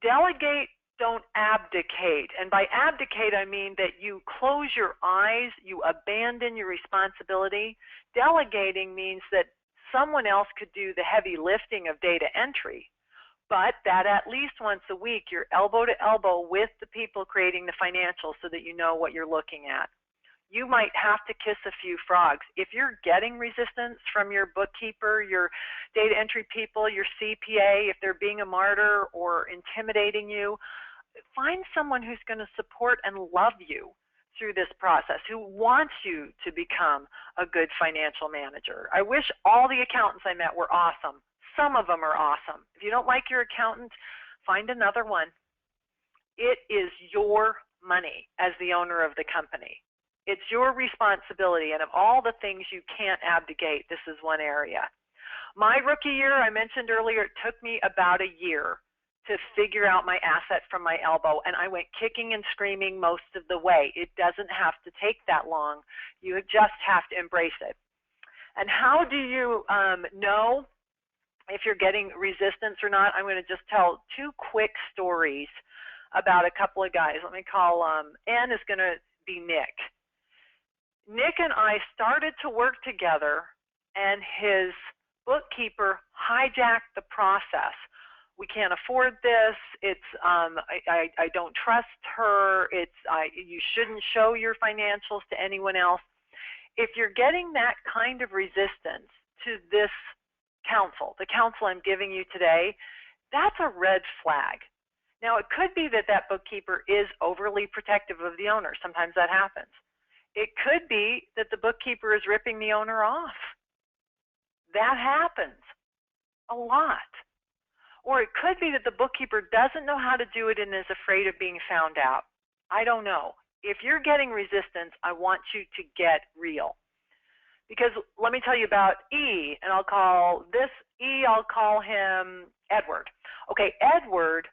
Delegate, don't abdicate. And by abdicate, I mean that you close your eyes, you abandon your responsibility. Delegating means that someone else could do the heavy lifting of data entry, but that at least once a week you're elbow to elbow with the people creating the financials so that you know what you're looking at. You might have to kiss a few frogs. If you're getting resistance from your bookkeeper, your data entry people, your CPA, if they're being a martyr or intimidating you, find someone who's going to support and love you through this process, who wants you to become a good financial manager. I wish all the accountants I met were awesome. Some of them are awesome. If you don't like your accountant, find another one. It is your money as the owner of the company. It's your responsibility, and of all the things you can't abdicate, this is one area. My rookie year, I mentioned earlier, it took me about a year to figure out my asset from my elbow, and I went kicking and screaming most of the way. It doesn't have to take that long. You just have to embrace it. And how do you know if you're getting resistance or not? I'm going to just tell two quick stories about a couple of guys. Let me call, N is going to be Nick. Nick and I started to work together, and his bookkeeper hijacked the process. We can't afford this. It's I don't trust her. You shouldn't show your financials to anyone else. If you're getting that kind of resistance to this counsel, the counsel I'm giving you today, that's a red flag. Now, it could be that that bookkeeper is overly protective of the owner. Sometimes that happens. It could be that the bookkeeper is ripping the owner off. That happens. A lot. Or it could be that the bookkeeper doesn't know how to do it and is afraid of being found out. I don't know. If you're getting resistance, I want you to get real. Because let me tell you about E, and I'll call him Edward. Okay, Edward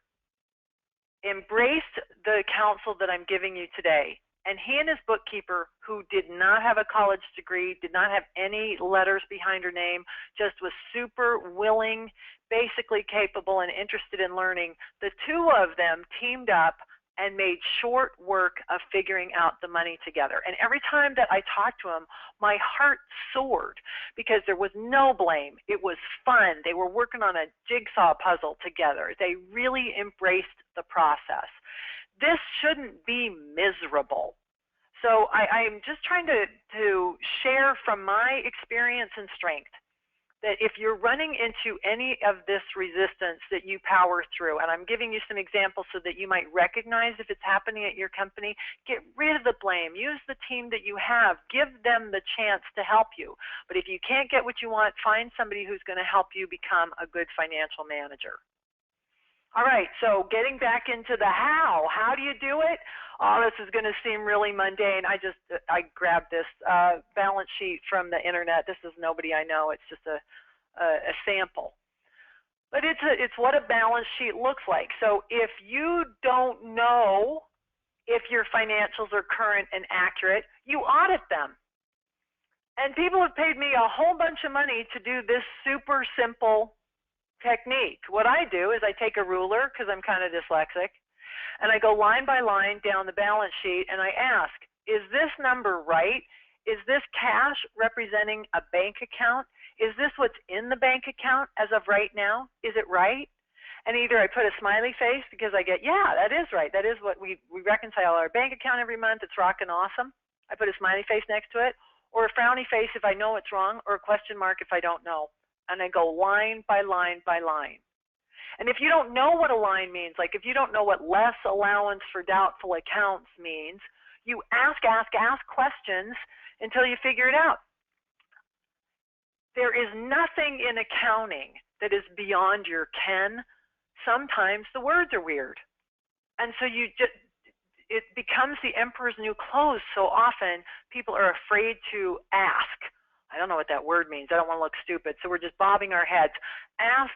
embraced the counsel that I'm giving you today. And he and his bookkeeper, who did not have a college degree, did not have any letters behind her name, just was super willing, basically capable and interested in learning, the two of them teamed up and made short work of figuring out the money together. And every time that I talked to him, my heart soared because there was no blame. It was fun. They were working on a jigsaw puzzle together. They really embraced the process. This shouldn't be miserable. So I'm just trying to share from my experience and strength that if you're running into any of this resistance, that you power through. And I'm giving you some examples so that you might recognize if it's happening at your company. Get rid of the blame. Use the team that you have. Give them the chance to help you. But if you can't get what you want, find somebody who's going to help you become a good financial manager. All right, so getting back into the how. How do you do it? Oh, this is going to seem really mundane. I grabbed this balance sheet from the internet. This is nobody I know. It's just a sample. But it's what a balance sheet looks like. So if you don't know if your financials are current and accurate, you audit them. And people have paid me a whole bunch of money to do this super simple technique. What I do is I take a ruler, because I'm kind of dyslexic, and I go line by line down the balance sheet and I ask, is this number right? Is this cash representing a bank account? Is this what's in the bank account as of right now? Is it right? And either I put a smiley face because I get, yeah, that is right. That is what we reconcile our bank account every month. It's rocking awesome. I put a smiley face next to it, or a frowny face if I know it's wrong, or a question mark if I don't know. And I go line by line by line. And if you don't know what a line means, like if you don't know what less allowance for doubtful accounts means, you ask questions until you figure it out. There is nothing in accounting that is beyond your ken. Sometimes the words are weird. And so it becomes the emperor's new clothes so often people are afraid to ask. I don't know what that word means. I don't want to look stupid. So we're just bobbing our heads. Ask.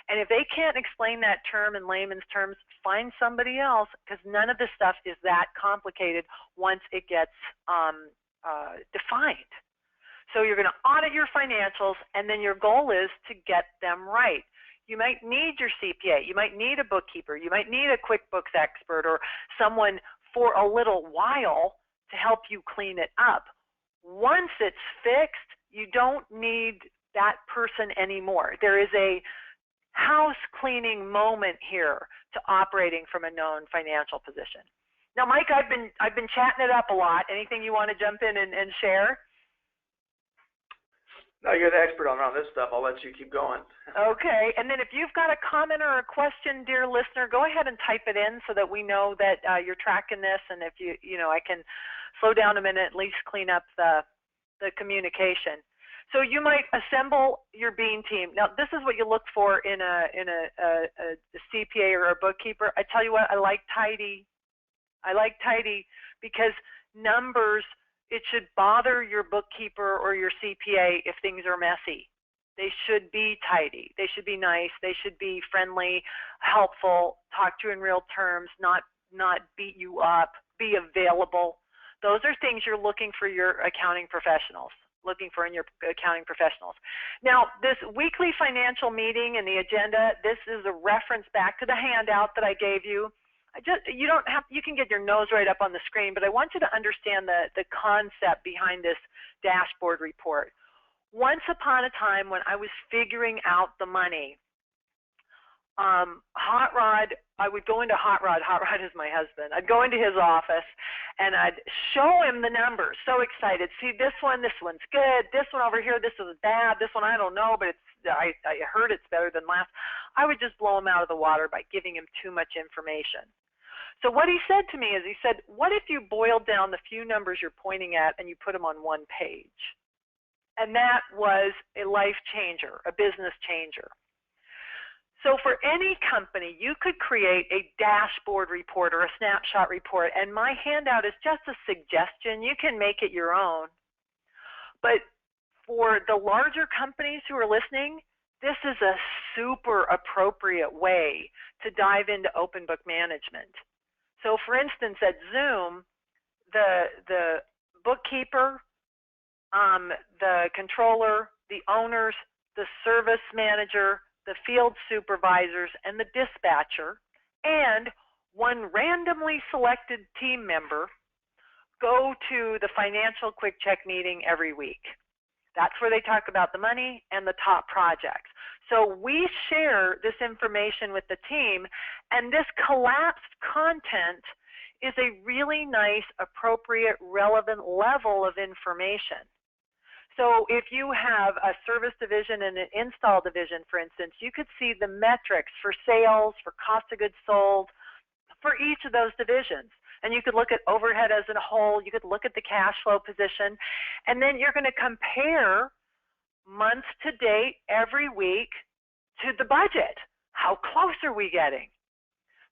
And if they can't explain that term in layman's terms, find somebody else, because none of this stuff is that complicated once it gets defined. So you're going to audit your financials, and then your goal is to get them right. You might need your CPA. You might need a bookkeeper. You might need a QuickBooks expert or someone for a little while to help you clean it up. Once it's fixed, you don't need that person anymore. There is a house cleaning moment here to operating from a known financial position. Now, Mike, I've been chatting it up a lot. Anything you want to jump in and share? No, you're the expert on this stuff. I'll let you keep going. Okay, and then if you've got a comment or a question, dear listener, go ahead and type it in so that we know that you're tracking this, and if I can slow down a minute, at least clean up the communication. So you might assemble your bean team. Now, this is what you look for in a CPA or a bookkeeper. I tell you what, I like tidy. I like tidy because numbers, it should bother your bookkeeper or your CPA if things are messy. They should be tidy. They should be nice. They should be friendly, helpful, talk to you in real terms, not beat you up, be available. Those are things you're looking for your accounting professionals, Now, this weekly financial meeting and the agenda, this is a reference back to the handout that I gave you. You can get your nose right up on the screen, but I want you to understand the concept behind this dashboard report. Once upon a time when I was figuring out the money, Hot Rod, I would go into Hot Rod is my husband. I'd go into his office and I'd show him the numbers, so excited. See, this one's good. This one over here, this is bad. This one I don't know, but I heard it's better than last. I would just blow him out of the water by giving him too much information. So what he said to me is, he said, what if you boiled down the few numbers you're pointing at and you put them on one page? And that was a life changer, a business changer. So for any company, you could create a dashboard report or a snapshot report, and my handout is just a suggestion. You can make it your own. But for the larger companies who are listening, this is a super appropriate way to dive into open book management. So for instance, at Zoom, the bookkeeper, the controller, the owners, the service manager, the field supervisors, and the dispatcher, and one randomly selected team member go to the financial quick check meeting every week. That's where they talk about the money and the top projects. So we share this information with the team, and this collapsed content is a really nice, appropriate, relevant level of information. So if you have a service division and an install division, for instance, you could see the metrics for sales, for cost of goods sold, for each of those divisions. And you could look at overhead as a whole, you could look at the cash flow position, and then you're going to compare month to date every week to the budget. How close are we getting?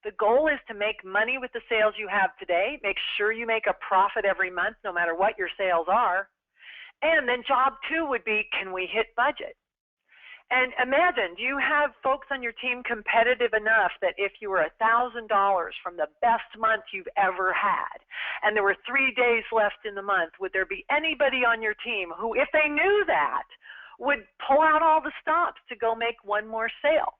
The goal is to make money with the sales you have today, make sure you make a profit every month no matter what your sales are. And then job 2 would be, can we hit budget? And imagine, do you have folks on your team competitive enough that if you were $1,000 from the best month you've ever had, and there were 3 days left in the month, would there be anybody on your team who, if they knew that, would pull out all the stops to go make one more sale?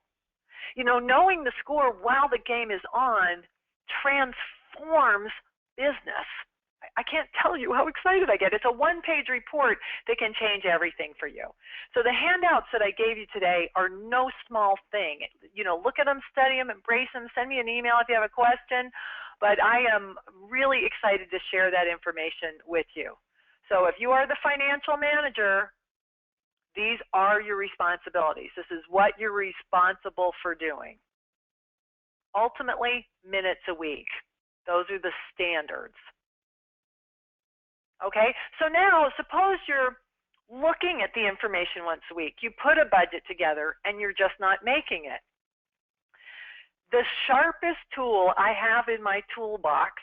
You know, knowing the score while the game is on transforms business. I can't tell you how excited I get. It's a one-page report that can change everything for you. So the handouts that I gave you today are no small thing. You know, look at them, study them, embrace them. Send me an email if you have a question. But I am really excited to share that information with you. So if you are the financial manager, these are your responsibilities. This is what you're responsible for doing. Ultimately, minutes a week. Those are the standards. Okay, so now suppose you're looking at the information once a week. You put a budget together and you're just not making it. The sharpest tool I have in my toolbox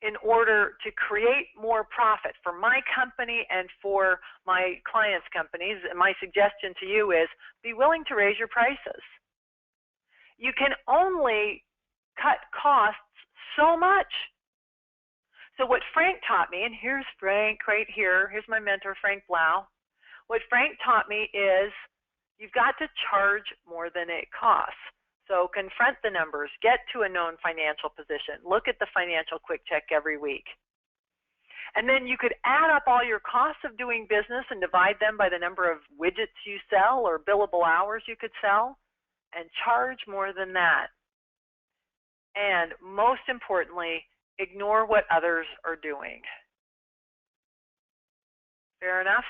in order to create more profit for my company and for my clients' companies, and my suggestion to you is be willing to raise your prices. You can only cut costs so much. So what Frank taught me, and here's Frank right here, here's my mentor, Frank Blau. What Frank taught me is you've got to charge more than it costs. So confront the numbers, get to a known financial position, look at the financial quick check every week. And then you could add up all your costs of doing business and divide them by the number of widgets you sell or billable hours you could sell, and charge more than that. And most importantly, ignore what others are doing. Fair enough?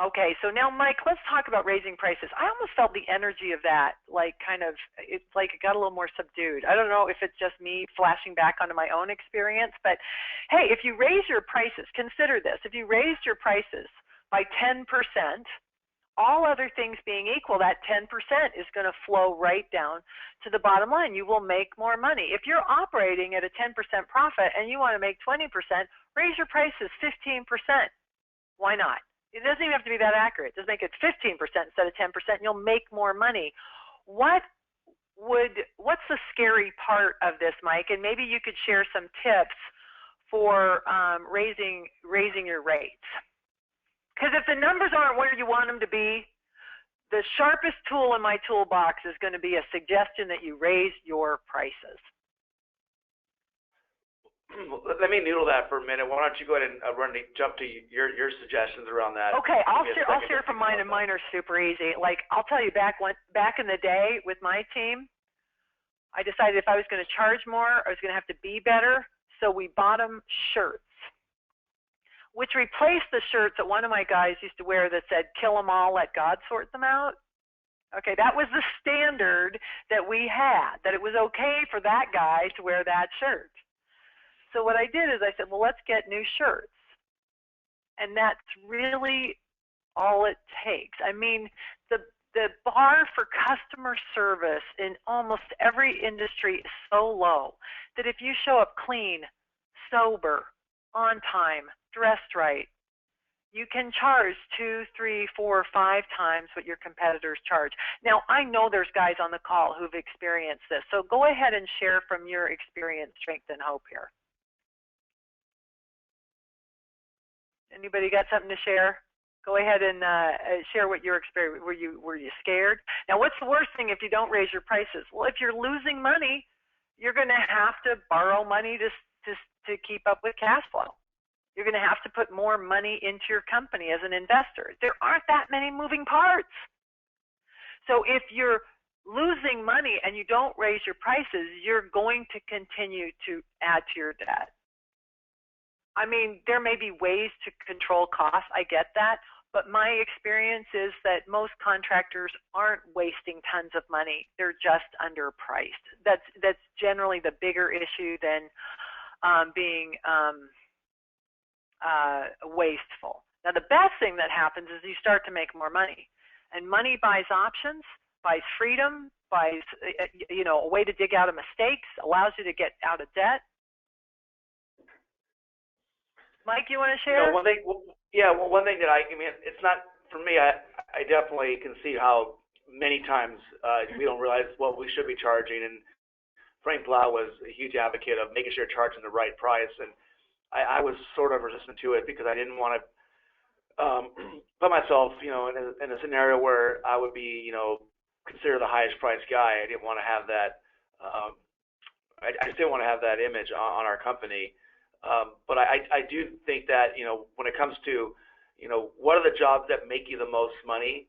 Okay, so now, Mike, let's talk about raising prices. I almost felt the energy of that, like kind of, it's like it got a little more subdued. I don't know if it's just me flashing back onto my own experience, but hey, if you raise your prices, consider this. If you raised your prices by 10%, all other things being equal, that 10% is going to flow right down to the bottom line. You will make more money. If you're operating at a 10% profit and you want to make 20%, raise your prices 15%. Why not? It doesn't even have to be that accurate. Just make it 15% instead of 10%, and you'll make more money. What's the scary part of this, Mike? And maybe you could share some tips for raising your rates. Because if the numbers aren't where you want them to be, the sharpest tool in my toolbox is going to be a suggestion that you raise your prices. Let me noodle that for a minute. Why don't you go ahead and jump to your suggestions around that? Okay, I'll share from mine, and mine are super easy. Like, I'll tell you, back in the day with my team, I decided if I was going to charge more, I was going to have to be better. So we bought them shirts, which replaced the shirts that one of my guys used to wear that said, "Kill them all, let God sort them out." Okay, that was the standard that we had, that it was okay for that guy to wear that shirt. So what I did is I said, well, let's get new shirts. And that's really all it takes. I mean, the bar for customer service in almost every industry is so low that if you show up clean, sober, on time, dressed right, you can charge 2, 3, 4, 5 times what your competitors charge. Now, I know there's guys on the call who've experienced this, so go ahead and share from your experience, strength, and hope here. Anybody got something to share? Go ahead and share what your experience. Were you scared? Now, what's the worst thing if you don't raise your prices? Well, if you're losing money, you're going to have to borrow money to keep up with cash flow. You're going to have to put more money into your company as an investor. There aren't that many moving parts. So if you're losing money and you don't raise your prices, you're going to continue to add to your debt. I mean, there may be ways to control costs. I get that. But my experience is that most contractors aren't wasting tons of money. They're just underpriced. That's generally the bigger issue than being wasteful. Now, the best thing that happens is you start to make more money. And money buys options, buys freedom, buys a way to dig out of mistakes, allows you to get out of debt. Mike, you want to share? One thing that I mean, it's not, for me, I definitely can see how many times we don't realize what we should be charging. And Frank Blau was a huge advocate of making sure you're charging the right price. And I was sort of resistant to it because I didn't want to put myself, in a scenario where I would be, considered the highest priced guy. I didn't want to have that. I just didn't want to have that image on our company. But I do think that, when it comes to, what are the jobs that make you the most money,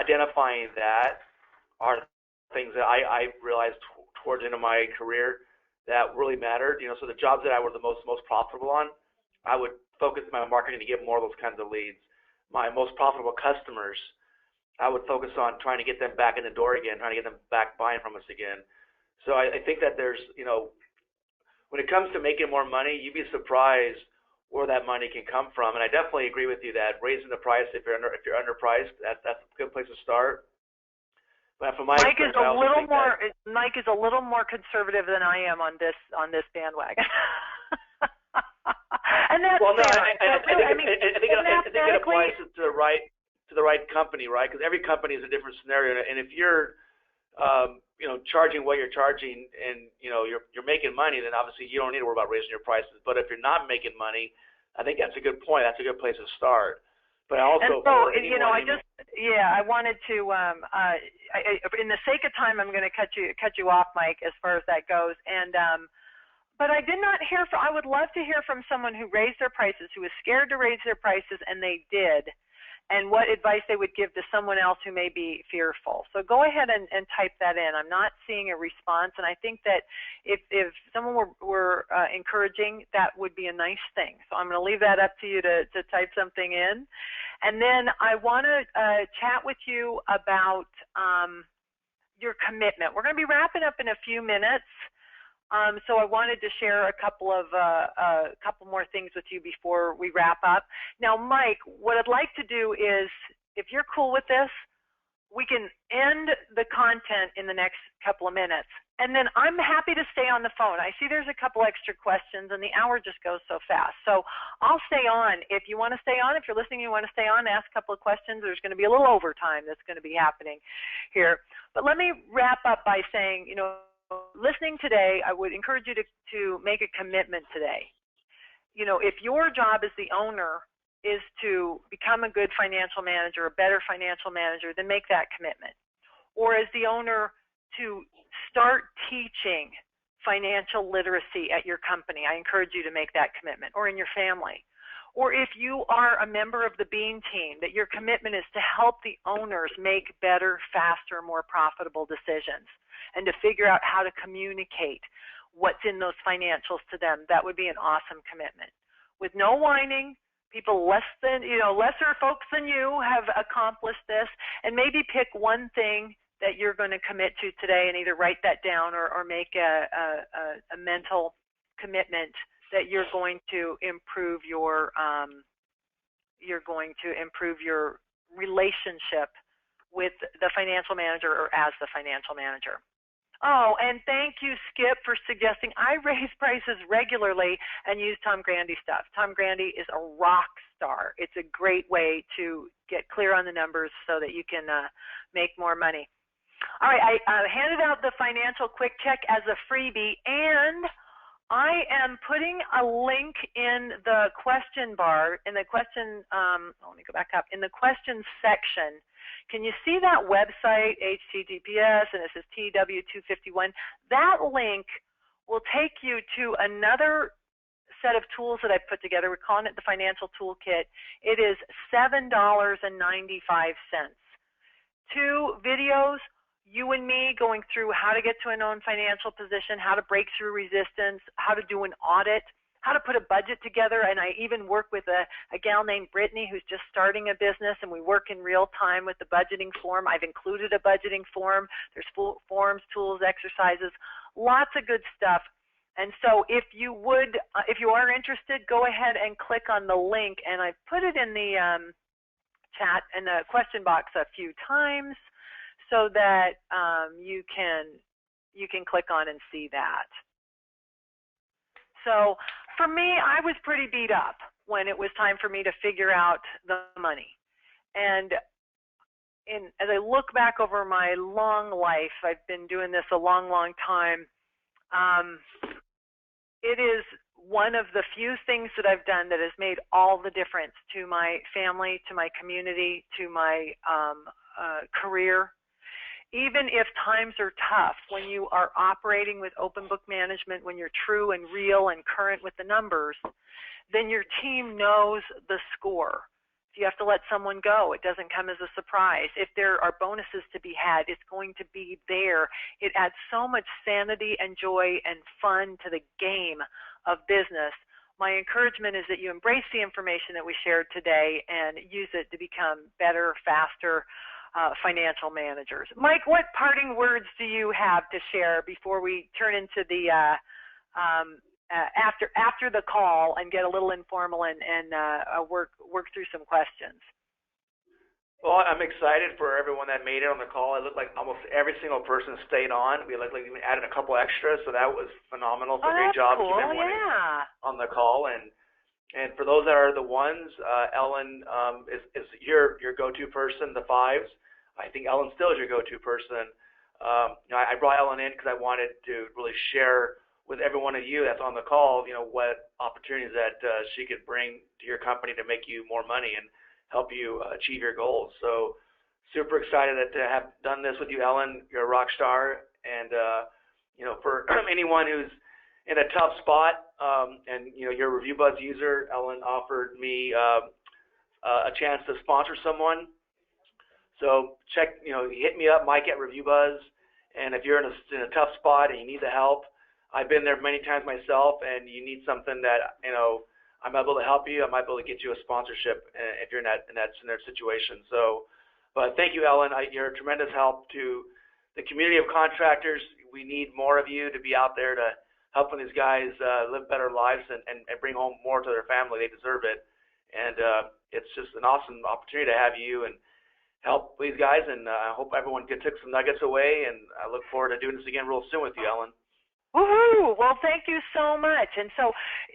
identifying that are things that I realized towards the end of my career that really mattered. So the jobs that I were the most profitable on, I would focus my marketing to get more of those kinds of leads. My most profitable customers, I would focus on trying to get them back in the door again, trying to get them back buying from us again. So I think that there's, when it comes to making more money, you'd be surprised where that money can come from. And I definitely agree with you that raising the price if you're underpriced, that's a good place to start. But from my Mike is a little more conservative than I am on this bandwagon. And that's I think it applies to the right company, right? Because every company is a different scenario, and if you're charging what you're charging and you're making money, then obviously you don't need to worry about raising your prices. But if you're not making money, I think that's a good point. That's a good place to start. But I also, I wanted to, in the sake of time, I'm going to cut you off, Mike, as far as that goes. And but I did not hear from. I would love to hear from someone who raised their prices, who was scared to raise their prices, and they did. And what advice they would give to someone else who may be fearful. So go ahead and type that in. I'm not seeing a response, and I think that if someone were encouraging, that would be a nice thing. So I'm going to leave that up to you to type something in. And then I want to chat with you about your commitment. We're going to be wrapping up in a few minutes. So I wanted to share a couple more things with you before we wrap up. Now, Mike, what I'd like to do is, if you're cool with this, we can end the content in the next couple of minutes. And then I'm happy to stay on the phone. I see there's a couple extra questions, and the hour just goes so fast. So I'll stay on. If you want to stay on, if you're listening, you want to stay on, ask a couple of questions. There's going to be a little overtime that's going to be happening here. But let me wrap up by saying, listening today, I would encourage you to make a commitment today. If your job as the owner is to become a good financial manager, a better financial manager, then make that commitment. Or as the owner, to start teaching financial literacy at your company, I encourage you to make that commitment, or in your family. Or if you are a member of the Bean team, that your commitment is to help the owners make better, faster, more profitable decisions, and to figure out how to communicate what's in those financials to them. That would be an awesome commitment. With no whining, people lesser folks than you have accomplished this, and maybe pick one thing that you're going to commit to today and either write that down or make a mental commitment that you're going to improve your you're going to improve your relationship with the financial manager or as the financial manager. Oh, and thank you, Skip, for suggesting I raise prices regularly and use Tom Grandy stuff. Tom Grandy is a rock star. It's a great way to get clear on the numbers so that you can make more money. All right, I handed out the financial quick check as a freebie, and I am putting a link in the question bar, in the question, let me go back up, in the questions section. Can you see that website, HTTPS, and it says TW251? That link will take you to another set of tools that I've put together. We're calling it the Financial Toolkit. It is $7.95. 2 videos, you and me going through how to get to a known financial position, how to break through resistance, how to do an audit, how to put a budget together. And I even work with a gal named Brittany who's just starting a business, and we work in real time with the budgeting form. I've included a budgeting form. There's forms, tools, exercises, lots of good stuff. And so if you are interested, go ahead and click on the link. And I put it in the chat in the question box a few times so that you can click on and see that. So for me, I was pretty beat up when it was time for me to figure out the money. And as I look back over my long life, I've been doing this a long, long time. It is one of the few things that I've done that has made all the difference to my family, to my community, to my career. Even if times are tough, when you are operating with open book management, when you're true and real and current with the numbers, then your team knows the score. If you have to let someone go, it doesn't come as a surprise. If there are bonuses to be had, it's going to be there. It adds so much sanity and joy and fun to the game of business. My encouragement is that you embrace the information that we shared today and use it to become better, faster, financial managers. Mike, what parting words do you have to share before we turn into the after the call and get a little informal and work through some questions? Well, I'm excited for everyone that made it on the call. It looked like almost every single person stayed on. We even added a couple extras, so that was phenomenal. So great job cool. to everyone on the call. And for those that are the ones, Ellen is your go-to person, the 5s. I think Ellen still is your go-to person. I brought Ellen in because I wanted to really share with every one of you that's on the call, what opportunities that she could bring to your company to make you more money and help you achieve your goals. So super excited to have done this with you, Ellen. You're a rock star. And, for anyone who's in a tough spot and, you're a ReviewBuzz user, Ellen offered me a chance to sponsor someone. So check, hit me up, Mike at ReviewBuzz, and if you're in a tough spot and you need the help, I've been there many times myself, and you need something that, I'm able to help you. I'm able to get you a sponsorship if you're in that situation. So, but thank you, Ellen. You're a tremendous help to the community of contractors. We need more of you to be out there to helping these guys live better lives and bring home more to their family. They deserve it. And it's just an awesome opportunity to have you and help these guys, and I hope everyone took some nuggets away, and I look forward to doing this again real soon with you, Ellen. Woohoo! Well, thank you so much. And so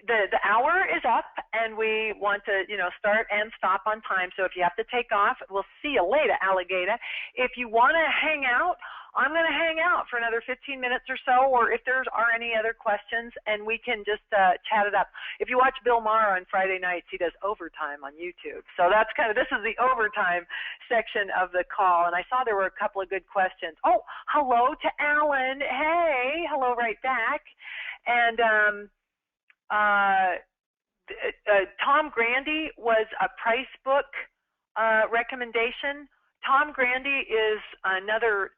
the hour is up, and we want to, start and stop on time. So if you have to take off, we'll see you later, alligator. If you want to hang out, I'm going to hang out for another 15 minutes or so, or if there are any other questions, and we can just chat it up. If you watch Bill Maher on Friday nights, he does overtime on YouTube. So that's this is the overtime section of the call, and I saw there were a couple of good questions. Oh, hello to Alan. Hey, hello right back. And Tom Grandy was a price book recommendation. Tom Grandy is another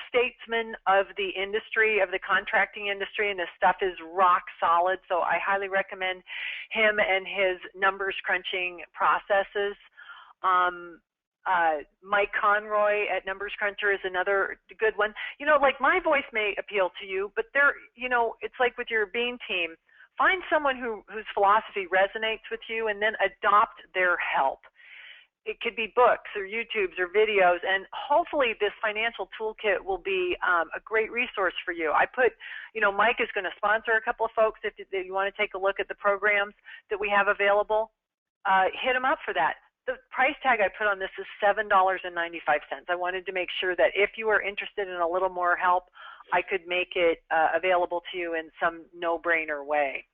statesman of the industry, of the contracting industry, and his stuff is rock solid. So I highly recommend him and his numbers crunching processes. Mike Conroy at Numbers Cruncher is another good one. Like my voice may appeal to you, but it's like with your Bean team. Find someone whose philosophy resonates with you, and then adopt their help. It could be books or YouTubes or videos, and hopefully this financial toolkit will be a great resource for you. Mike is going to sponsor a couple of folks if you want to take a look at the programs that we have available. Hit him up for that. The price tag I put on this is $7.95. I wanted to make sure that if you are interested in a little more help, I could make it available to you in some no-brainer way.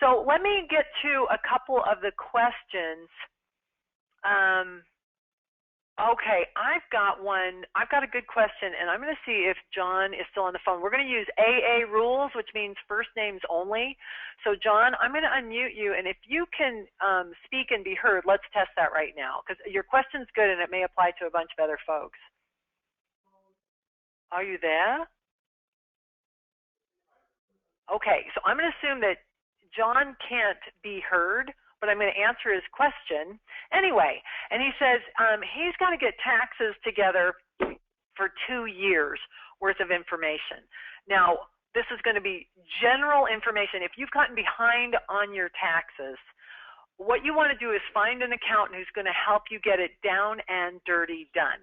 So let me get to a couple of the questions. Okay, I've got a good question, and I'm going to see if John is still on the phone. We're going to use AA rules, which means first names only. So John, I'm going to unmute you, and if you can speak and be heard, let's test that right now, because your question's good, and it may apply to a bunch of other folks. Are you there? Okay, so I'm going to assume that John can't be heard, but I'm going to answer his question anyway. And he says he's got to get taxes together for 2 years worth of information. Now, this is going to be general information. If you've gotten behind on your taxes, what you want to do is find an accountant who's going to help you get it down and dirty done.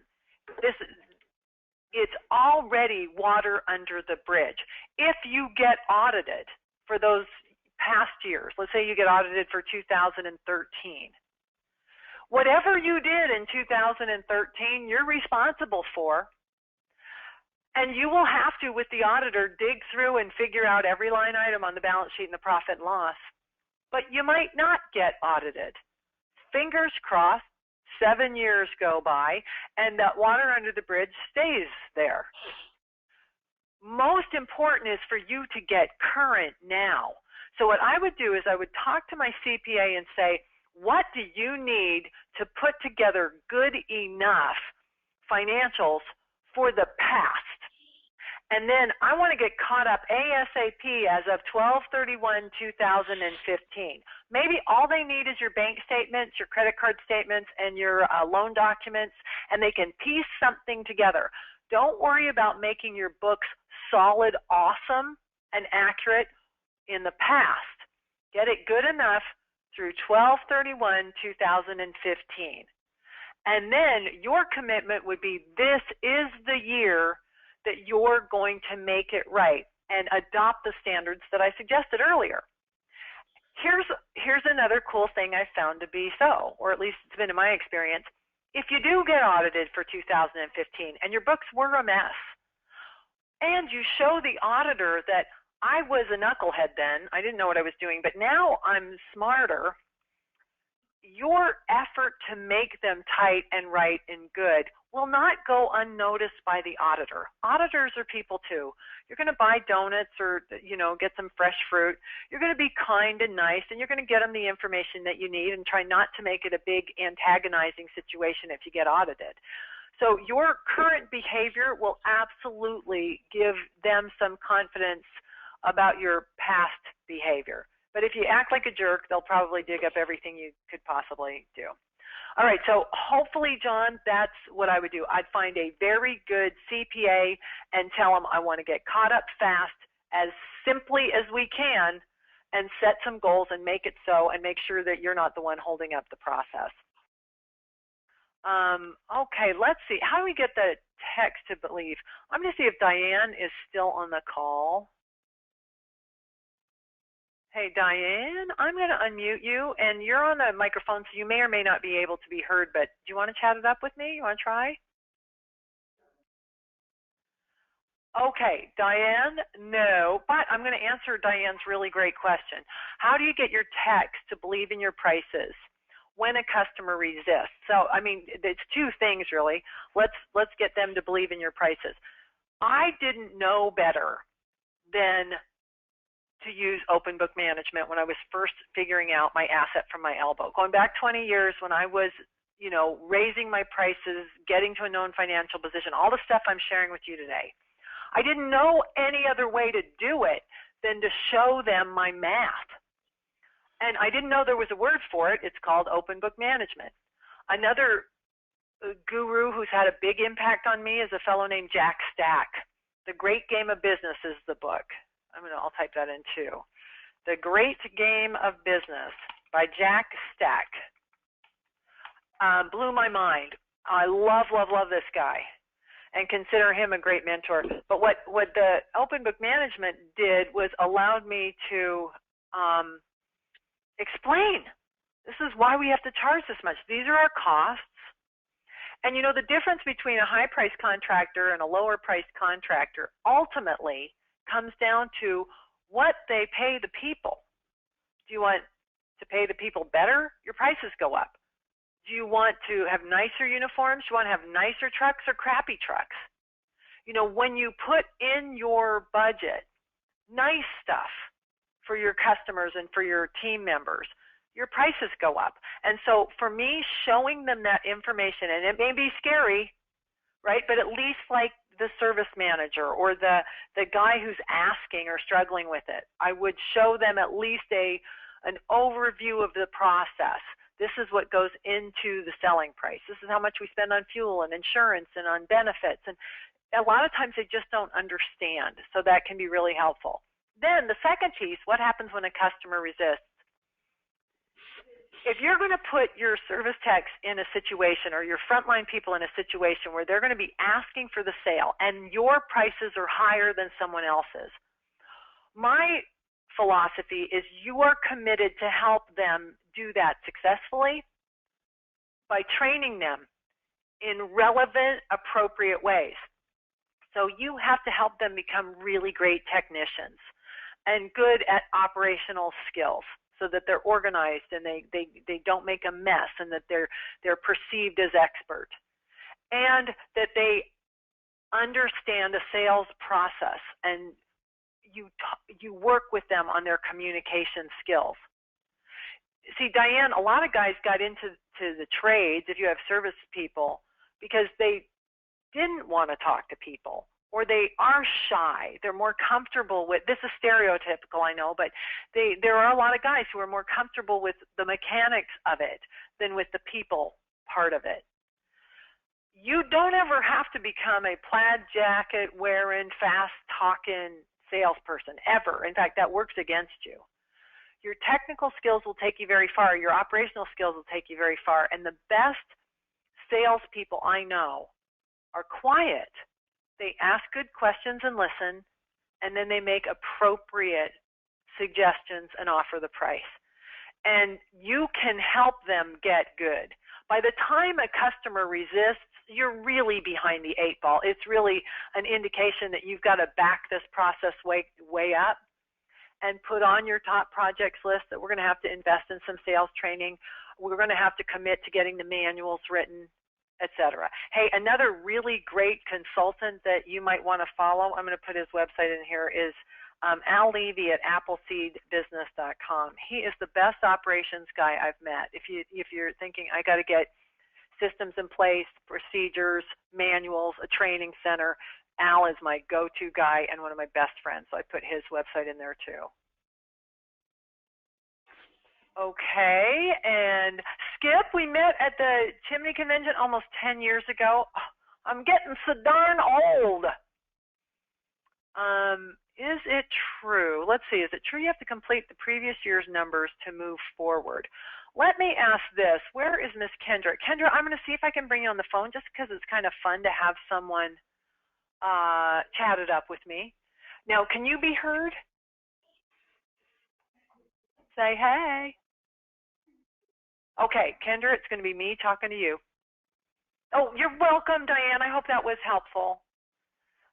It's already water under the bridge. If you get audited for those past years, let's say you get audited for 2013, whatever you did in 2013, you're responsible for, and you will have to, with the auditor, dig through and figure out every line item on the balance sheet and the profit and loss. But you might not get audited. Fingers crossed, 7 years go by, and that water under the bridge stays there. Most important is for you to get current now. So what I would do is I would talk to my CPA and say, what do you need to put together good enough financials for the past? And then I want to get caught up ASAP as of 12/31/2015. Maybe all they need is your bank statements, your credit card statements, and your loan documents, and they can piece something together. Don't worry about making your books solid, awesome, and accurate in the past. Get it good enough through 12/31/2015. And then your commitment would be, this is the year that you're going to make it right and adopt the standards that I suggested earlier. Here's another cool thing I found to be so, or at least it's been in my experience. If you do get audited for 2015 and your books were a mess, and you show the auditor that I was a knucklehead then, I didn't know what I was doing, but now I'm smarter, your effort to make them tight and right and good will not go unnoticed by the auditor. Auditors are people too. You're going to buy donuts or, get some fresh fruit. You're going to be kind and nice, and you're going to get them the information that you need and try not to make it a big antagonizing situation if you get audited. So your current behavior will absolutely give them some confidence about your past behavior. But if you act like a jerk, they'll probably dig up everything you could possibly do. All right, so hopefully, John, that's what I would do. I'd find a very good CPA and tell them I want to get caught up fast as simply as we can and set some goals and make it so and make sure that you're not the one holding up the process. Okay, let's see. How do we get the text to believe? I'm going to see if Diane is still on the call. Hey, Diane, I'm going to unmute you, and you're on the microphone, so you may or may not be able to be heard, but do you want to chat it up with me? You want to try? Okay, Diane, no, but I'm going to answer Diane's really great question. How do you get your text to believe in your prices when a customer resists? So, I mean, it's two things, really. Let's get them to believe in your prices. I didn't know better than to use open book management when I was first figuring out my asset from my elbow. Going back 20 years when I was, raising my prices, getting to a known financial position, all the stuff I'm sharing with you today. I didn't know any other way to do it than to show them my math. And I didn't know there was a word for it. It's called open book management. Another guru who's had a big impact on me is a fellow named Jack Stack. The Great Game of Business is the book. I'll type that in too. The Great Game of Business by Jack Stack. Blew my mind. I love this guy and consider him a great mentor. But what the open book management did was allowed me to explain, this is why we have to charge this much. These are our costs. And you know, the difference between a high-priced contractor and a lower-priced contractor ultimately comes down to what they pay the people. Do you want to pay the people better? Your prices go up. Do you want to have nicer uniforms? Do you want to have nicer trucks or crappy trucks? You know, when you put in your budget nice stuff for your customers and for your team members, your prices go up. And so for me, showing them that information, and it may be scary, right? But at least like the service manager or the guy who's asking or struggling with it, I would show them at least an overview of the process. This is what goes into the selling price. This is how much we spend on fuel and insurance and on benefits. And a lot of times they just don't understand. So that can be really helpful. Then the second piece, what happens when a customer resists? If you're going to put your service techs in a situation or your frontline people in a situation where they're going to be asking for the sale and your prices are higher than someone else's, my philosophy is you are committed to help them do that successfully by training them in relevant, appropriate ways. So you have to help them become really great technicians and good at operational skills, so that they're organized and they don't make a mess, and that they're perceived as expert, and that they understand the sales process, and you work with them on their communication skills. See, Diane, a lot of guys got into the trades, if you have service people, because they didn't want to talk to people, or they are shy. They're more comfortable with, this is stereotypical, I know, but there are a lot of guys who are more comfortable with the mechanics of it than with the people part of it. You don't ever have to become a plaid jacket wearing, fast talking salesperson, ever. In fact, that works against you. Your technical skills will take you very far. Your operational skills will take you very far. And the best salespeople I know are quiet. They ask good questions and listen, and then they make appropriate suggestions and offer the price. And you can help them get good. By the time a customer resists, you're really behind the 8 ball. It's really an indication that you've got to back this process way up and put on your top projects list that we're going to have to invest in some sales training. We're going to have to commit to getting the manuals written, etc. Hey, another really great consultant that you might want to follow, I'm going to put his website in here, is Al Levy at appleseedbusiness.com. He is the best operations guy I've met. If you're thinking, I got to get systems in place, procedures, manuals, a training center, Al is my go-to guy and one of my best friends. So I put his website in there too. Okay, and Skip, we met at the Chimney Convention almost 10 years ago. I'm getting so darn old. Is it true? Let's see, is it true you have to complete the previous year's numbers to move forward? Let me ask this. Where is Miss Kendra? Kendra, I'm going to see if I can bring you on the phone just because it's kind of fun to have someone chat it up with me. Now, can you be heard? Say hey. Okay, Kendra, it's going to be me talking to you. Oh, you're welcome, Diane. I hope that was helpful.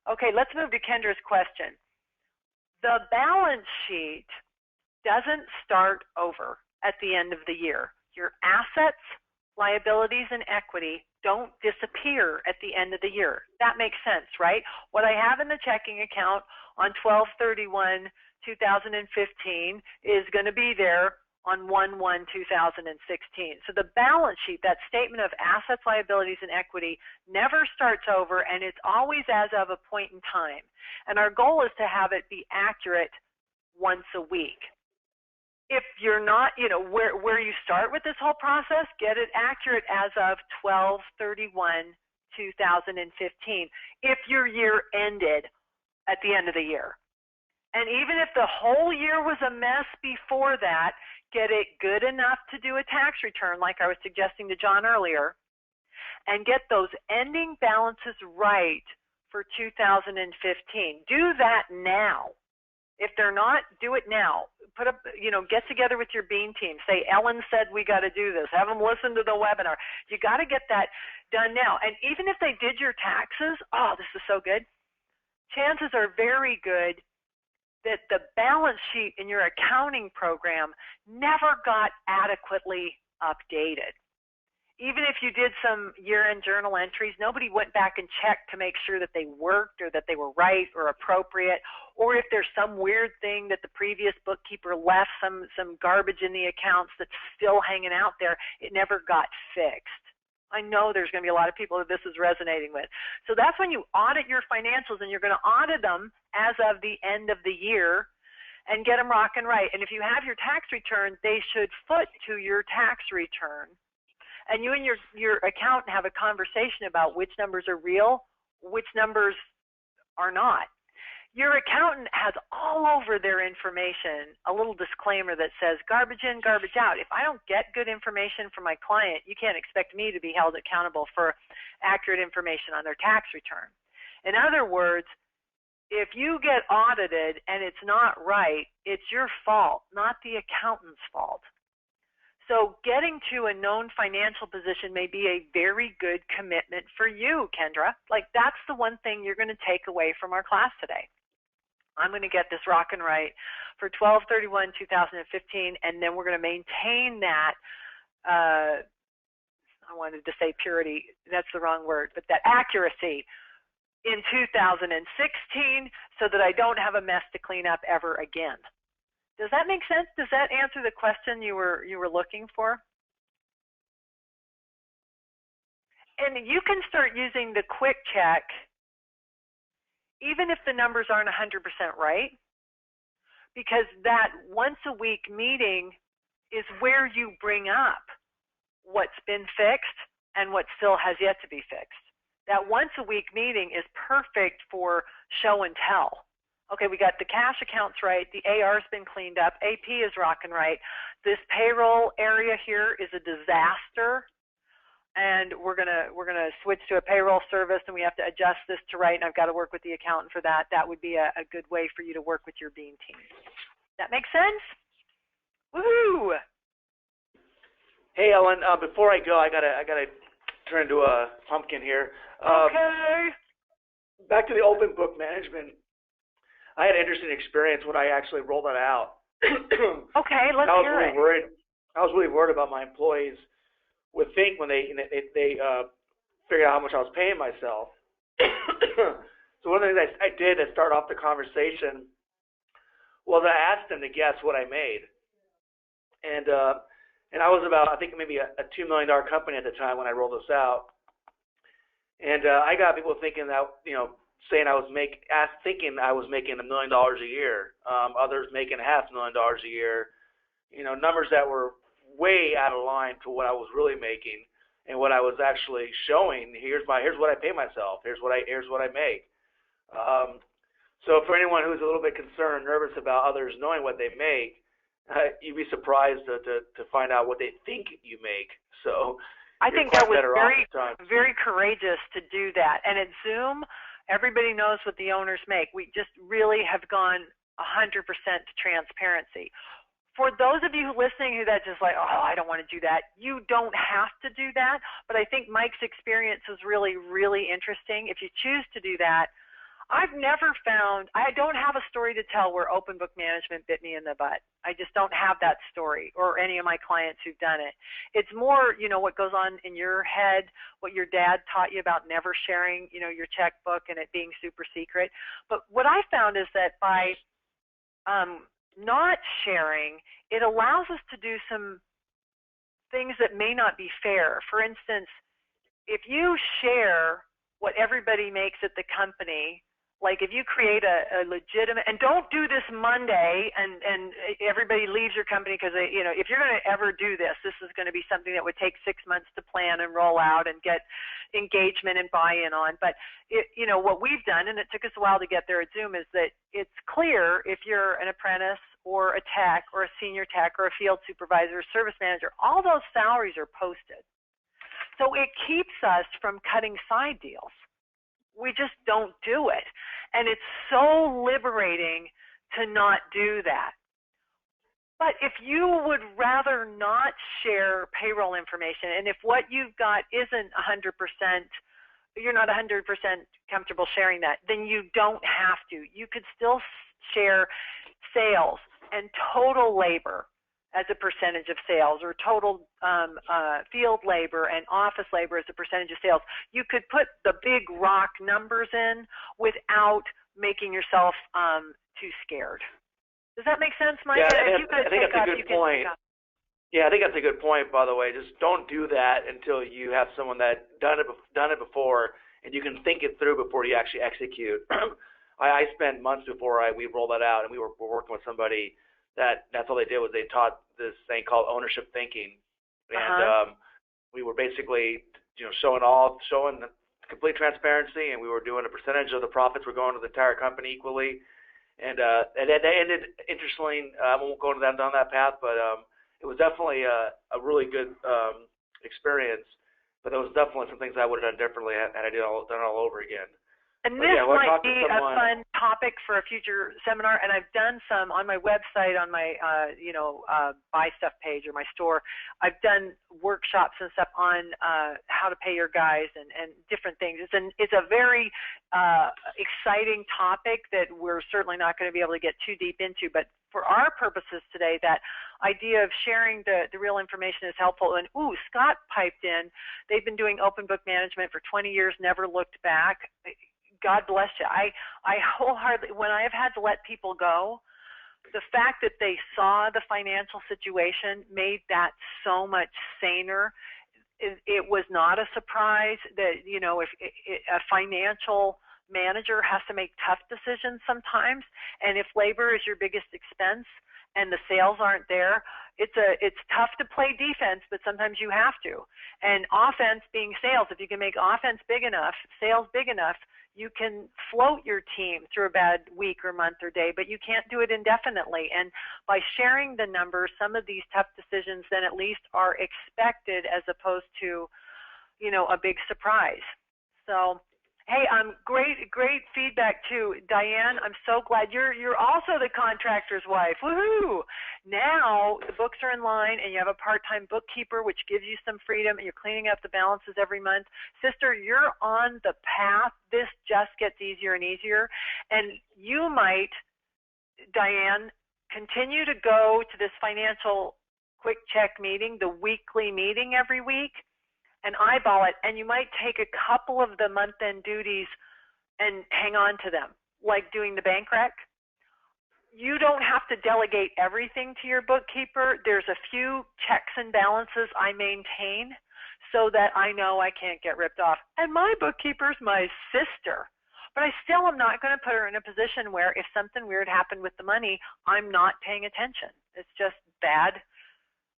Okay, let's move to Kendra's question. The balance sheet doesn't start over at the end of the year. Your assets, liabilities, and equity don't disappear at the end of the year. That makes sense, right? What I have in the checking account on 12/31/2015 is going to be there on 1/1/2016. So the balance sheet, that statement of assets, liabilities, and equity, never starts over, and it's always as of a point in time. And our goal is to have it be accurate once a week. If you're not, where you start with this whole process, get it accurate as of 12/31/2015, if your year ended at the end of the year. And even if the whole year was a mess before that, get it good enough to do a tax return, like I was suggesting to John earlier, and get those ending balances right for 2015. Do that now. If they're not, do it now. Put up, get together with your Bean team. Say, Ellen said we got to do this. Have them listen to the webinar. You got to get that done now. And even if they did your taxes, oh, this is so good. Chances are very good that the balance sheet in your accounting program never got adequately updated. Even if you did some year-end journal entries, nobody went back and checked to make sure that they worked or that they were right or appropriate, or if there's some weird thing that the previous bookkeeper left, some garbage in the accounts that's still hanging out there, it never got fixed. I know there's going to be a lot of people that this is resonating with. So that's when you audit your financials, and you're going to audit them as of the end of the year and get them rocking right. And if you have your tax return, they should foot to your tax return. And you and your accountant have a conversation about which numbers are real, which numbers are not. Your accountant has all over their information a little disclaimer that says garbage in, garbage out. If I don't get good information from my client, you can't expect me to be held accountable for accurate information on their tax return. In other words, if you get audited and it's not right, it's your fault, not the accountant's fault. So getting to a known financial position may be a very good commitment for you, Kendra. Like, that's the one thing you're going to take away from our class today. I'm going to get this rocking right for 12/31/2015, and then we're going to maintain that, I wanted to say purity, that's the wrong word, but that accuracy in 2016 so that I don't have a mess to clean up ever again. Does that make sense? Does that answer the question you were looking for? And you can start using the quick check even if the numbers aren't 100% right, because that once a week meeting is where you bring up what's been fixed and what still has yet to be fixed. That once a week meeting is perfect for show and tell. Okay, we got the cash accounts right, the AR's been cleaned up, AP is rocking right, this payroll area here is a disaster, and we're gonna switch to a payroll service, and we have to adjust this to right, and I've got to work with the accountant for that. That would be a good way for you to work with your Bean team. That make sense? Woohoo! Hey Ellen, before I go, I gotta turn into a pumpkin here. Okay. Back to the open book management. I had an interesting experience when I actually rolled that out. Okay, let's hear it. I was really worried about my employees would think when they figured out how much I was paying myself. So one of the things I did to start off the conversation was I asked them to guess what I made. And I was about, I think maybe a $2 million company at the time when I rolled this out. And I got people thinking that, saying thinking I was making $1 million a year. Others making $500,000 a year. Numbers that were way out of line to what I was really making and what I was actually showing. Here's what I pay myself. Here's what I make. So for anyone who's a little bit concerned, nervous about others knowing what they make, you'd be surprised to find out what they think you make. So I think that was very courageous to do that. And at Zoom, everybody knows what the owners make. We just really have gone 100% to transparency. For those of you listening who that's just like, oh, I don't want to do that, you don't have to do that. But I think Mike's experience is really, really interesting. If you choose to do that, I don't have a story to tell where open book management bit me in the butt. I just don't have that story, or any of my clients who've done it. It's more, what goes on in your head, what your dad taught you about never sharing, your checkbook and it being super secret. But what I found is that by not sharing, it allows us to do some things that may not be fair. For instance, if you share what everybody makes at the company, Like if you create a legitimate, and don't do this Monday and everybody leaves your company because if you're going to ever do this, this is going to be something that would take 6 months to plan and roll out and get engagement and buy-in on. But what we've done, and it took us a while to get there at Zoom, is that it's clear if you're an apprentice or a tech or a senior tech or a field supervisor or service manager, all those salaries are posted. So it keeps us from cutting side deals. We just don't do it. And it's so liberating to not do that. But if you would rather not share payroll information, and if what you've got isn't 100%, you're not 100% comfortable sharing that, then you don't have to. You could still share sales and total labor as a percentage of sales, or total field labor and office labor as a percentage of sales. You could put the big rock numbers in without making yourself too scared. Does that make sense, Mike? Yeah, I think that's a good point. Yeah, I think that's a good point, by the way. Just don't do that until you have someone that done it before, and you can think it through before you actually execute. I spent months before we rolled that out, and we're working with somebody that's all they did was they taught this thing called ownership thinking, and we were basically showing the complete transparency, and we were doing a percentage of the profits were going to the entire company equally, and they ended interestingly. I won't go down that path, but it was definitely a really good experience. But there was definitely some things I would have done differently had I done it all over again. And this might be a fun topic for a future seminar, and I've done some on my website, on my buy stuff page or my store. I've done workshops and stuff on how to pay your guys and different things. It's a very exciting topic that we're certainly not going to be able to get too deep into, but for our purposes today, that idea of sharing the real information is helpful. And Scott piped in. They've been doing open book management for 20 years, never looked back. God bless you. I wholeheartedly, when I have had to let people go, the fact that they saw the financial situation made that so much saner. It was not a surprise that, if a financial manager has to make tough decisions sometimes, and if labor is your biggest expense and the sales aren't there, it's tough to play defense, but sometimes you have to. And offense being sales, if you can make offense big enough, sales big enough, you can float your team through a bad week or month or day, but you can't do it indefinitely. And by sharing the numbers, some of these tough decisions then at least are expected as opposed to, a big surprise. So, hey, great feedback too, Diane. I'm so glad you're also the contractor's wife. Woohoo! Now the books are in line, and you have a part-time bookkeeper, which gives you some freedom, and you're cleaning up the balances every month. Sister, you're on the path. This just gets easier and easier, and you might, Diane, continue to go to this financial quick check meeting, the weekly meeting every week, and eyeball it, and you might take a couple of the month-end duties and hang on to them, like doing the bank rec. You don't have to delegate everything to your bookkeeper. There's a few checks and balances I maintain so that I know I can't get ripped off. And my bookkeeper's my sister, but I still am not going to put her in a position where if something weird happened with the money, I'm not paying attention. It's just bad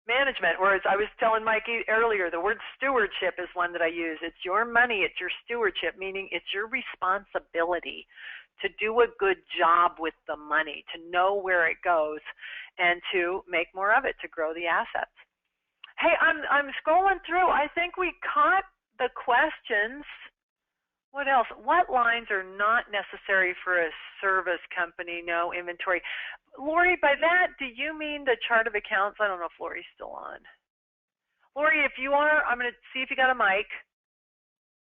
management. Whereas I was telling Mikey earlier, the word stewardship is one that I use. It's your money, it's your stewardship, meaning it's your responsibility to do a good job with the money, to know where it goes, and to make more of it, to grow the assets. Hey, I'm scrolling through. I think we caught the questions. What else? What lines are not necessary for a service company? No inventory. Lori, by that, do you mean the chart of accounts? I don't know if Lori's still on. Lori, if you are, I'm going to see if you got a mic.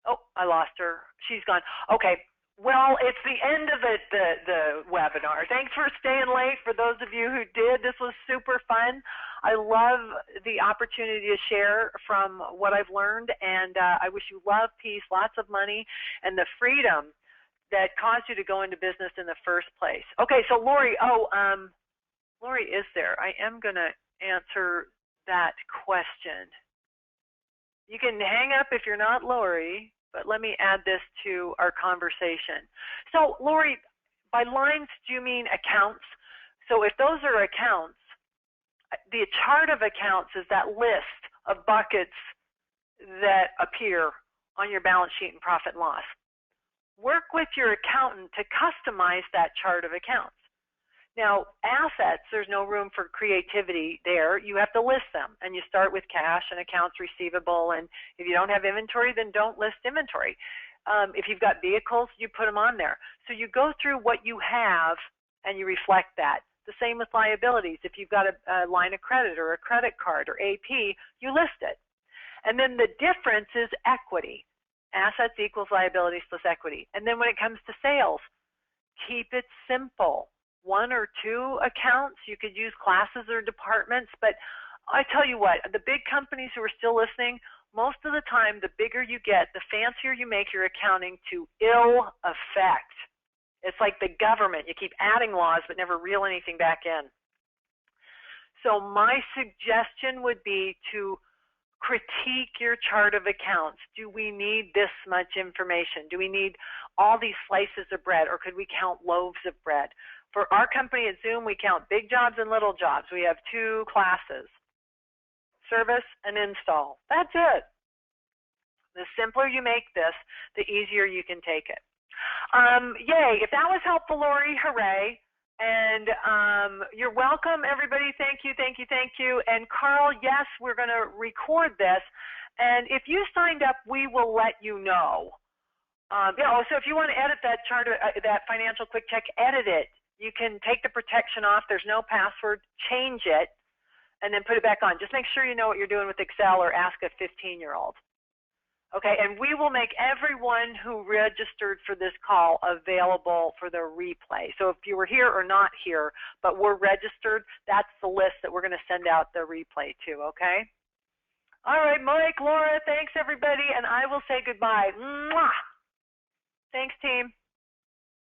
Oh, I lost her. She's gone. Okay. Well, it's the end of the webinar. Thanks for staying late. For those of you who did, this was super fun. I love the opportunity to share from what I've learned, and I wish you love, peace, lots of money, and the freedom that caused you to go into business in the first place. Okay, so Lori, Lori is there. I am going to answer that question. You can hang up if you're not Lori. but let me add this to our conversation. So, Lori, by lines, do you mean accounts? So if those are accounts, the chart of accounts is that list of buckets that appear on your balance sheet and profit and loss. Work with your accountant to customize that chart of accounts. Now, assets, there's no room for creativity there. You have to list them, and you start with cash and accounts receivable, and if you don't have inventory, then don't list inventory. If you've got vehicles, you put them on there. So you go through what you have, and you reflect that. The same with liabilities. If you've got a line of credit or a credit card or AP, you list it. And then the difference is equity. Assets equals liabilities plus equity. And then when it comes to sales, keep it simple. 1 or 2 accounts. You could use classes or departments, but I tell you what, the big companies who are still listening, most of the time, the bigger you get, the fancier you make your accounting to ill effect. It's like the government. You keep adding laws but never reel anything back in. So my suggestion would be to critique your chart of accounts. Do we need this much information? Do we need all these slices of bread, or could we count loaves of bread? For our company at Zoom, we count big jobs and little jobs. We have 2 classes, service and install. That's it. The simpler you make this, the easier you can take it. Yay. If that was helpful, Lori, hooray. And you're welcome, everybody. Thank you, thank you, thank you. And Carl, yes, we're going to record this. And if you signed up, we will let you know. So if you want to edit that chart, that financial quick check, edit it. You can take the protection off. There's no password. Change it, and then put it back on. Just make sure you know what you're doing with Excel, or ask a 15-year-old. Okay, and we will make everyone who registered for this call available for the replay. So if you were here or not here, but we're registered, that's the list that we're going to send out the replay to, okay? All right, Mike, Laura, thanks, everybody, and I will say goodbye. Mwah! Thanks, team.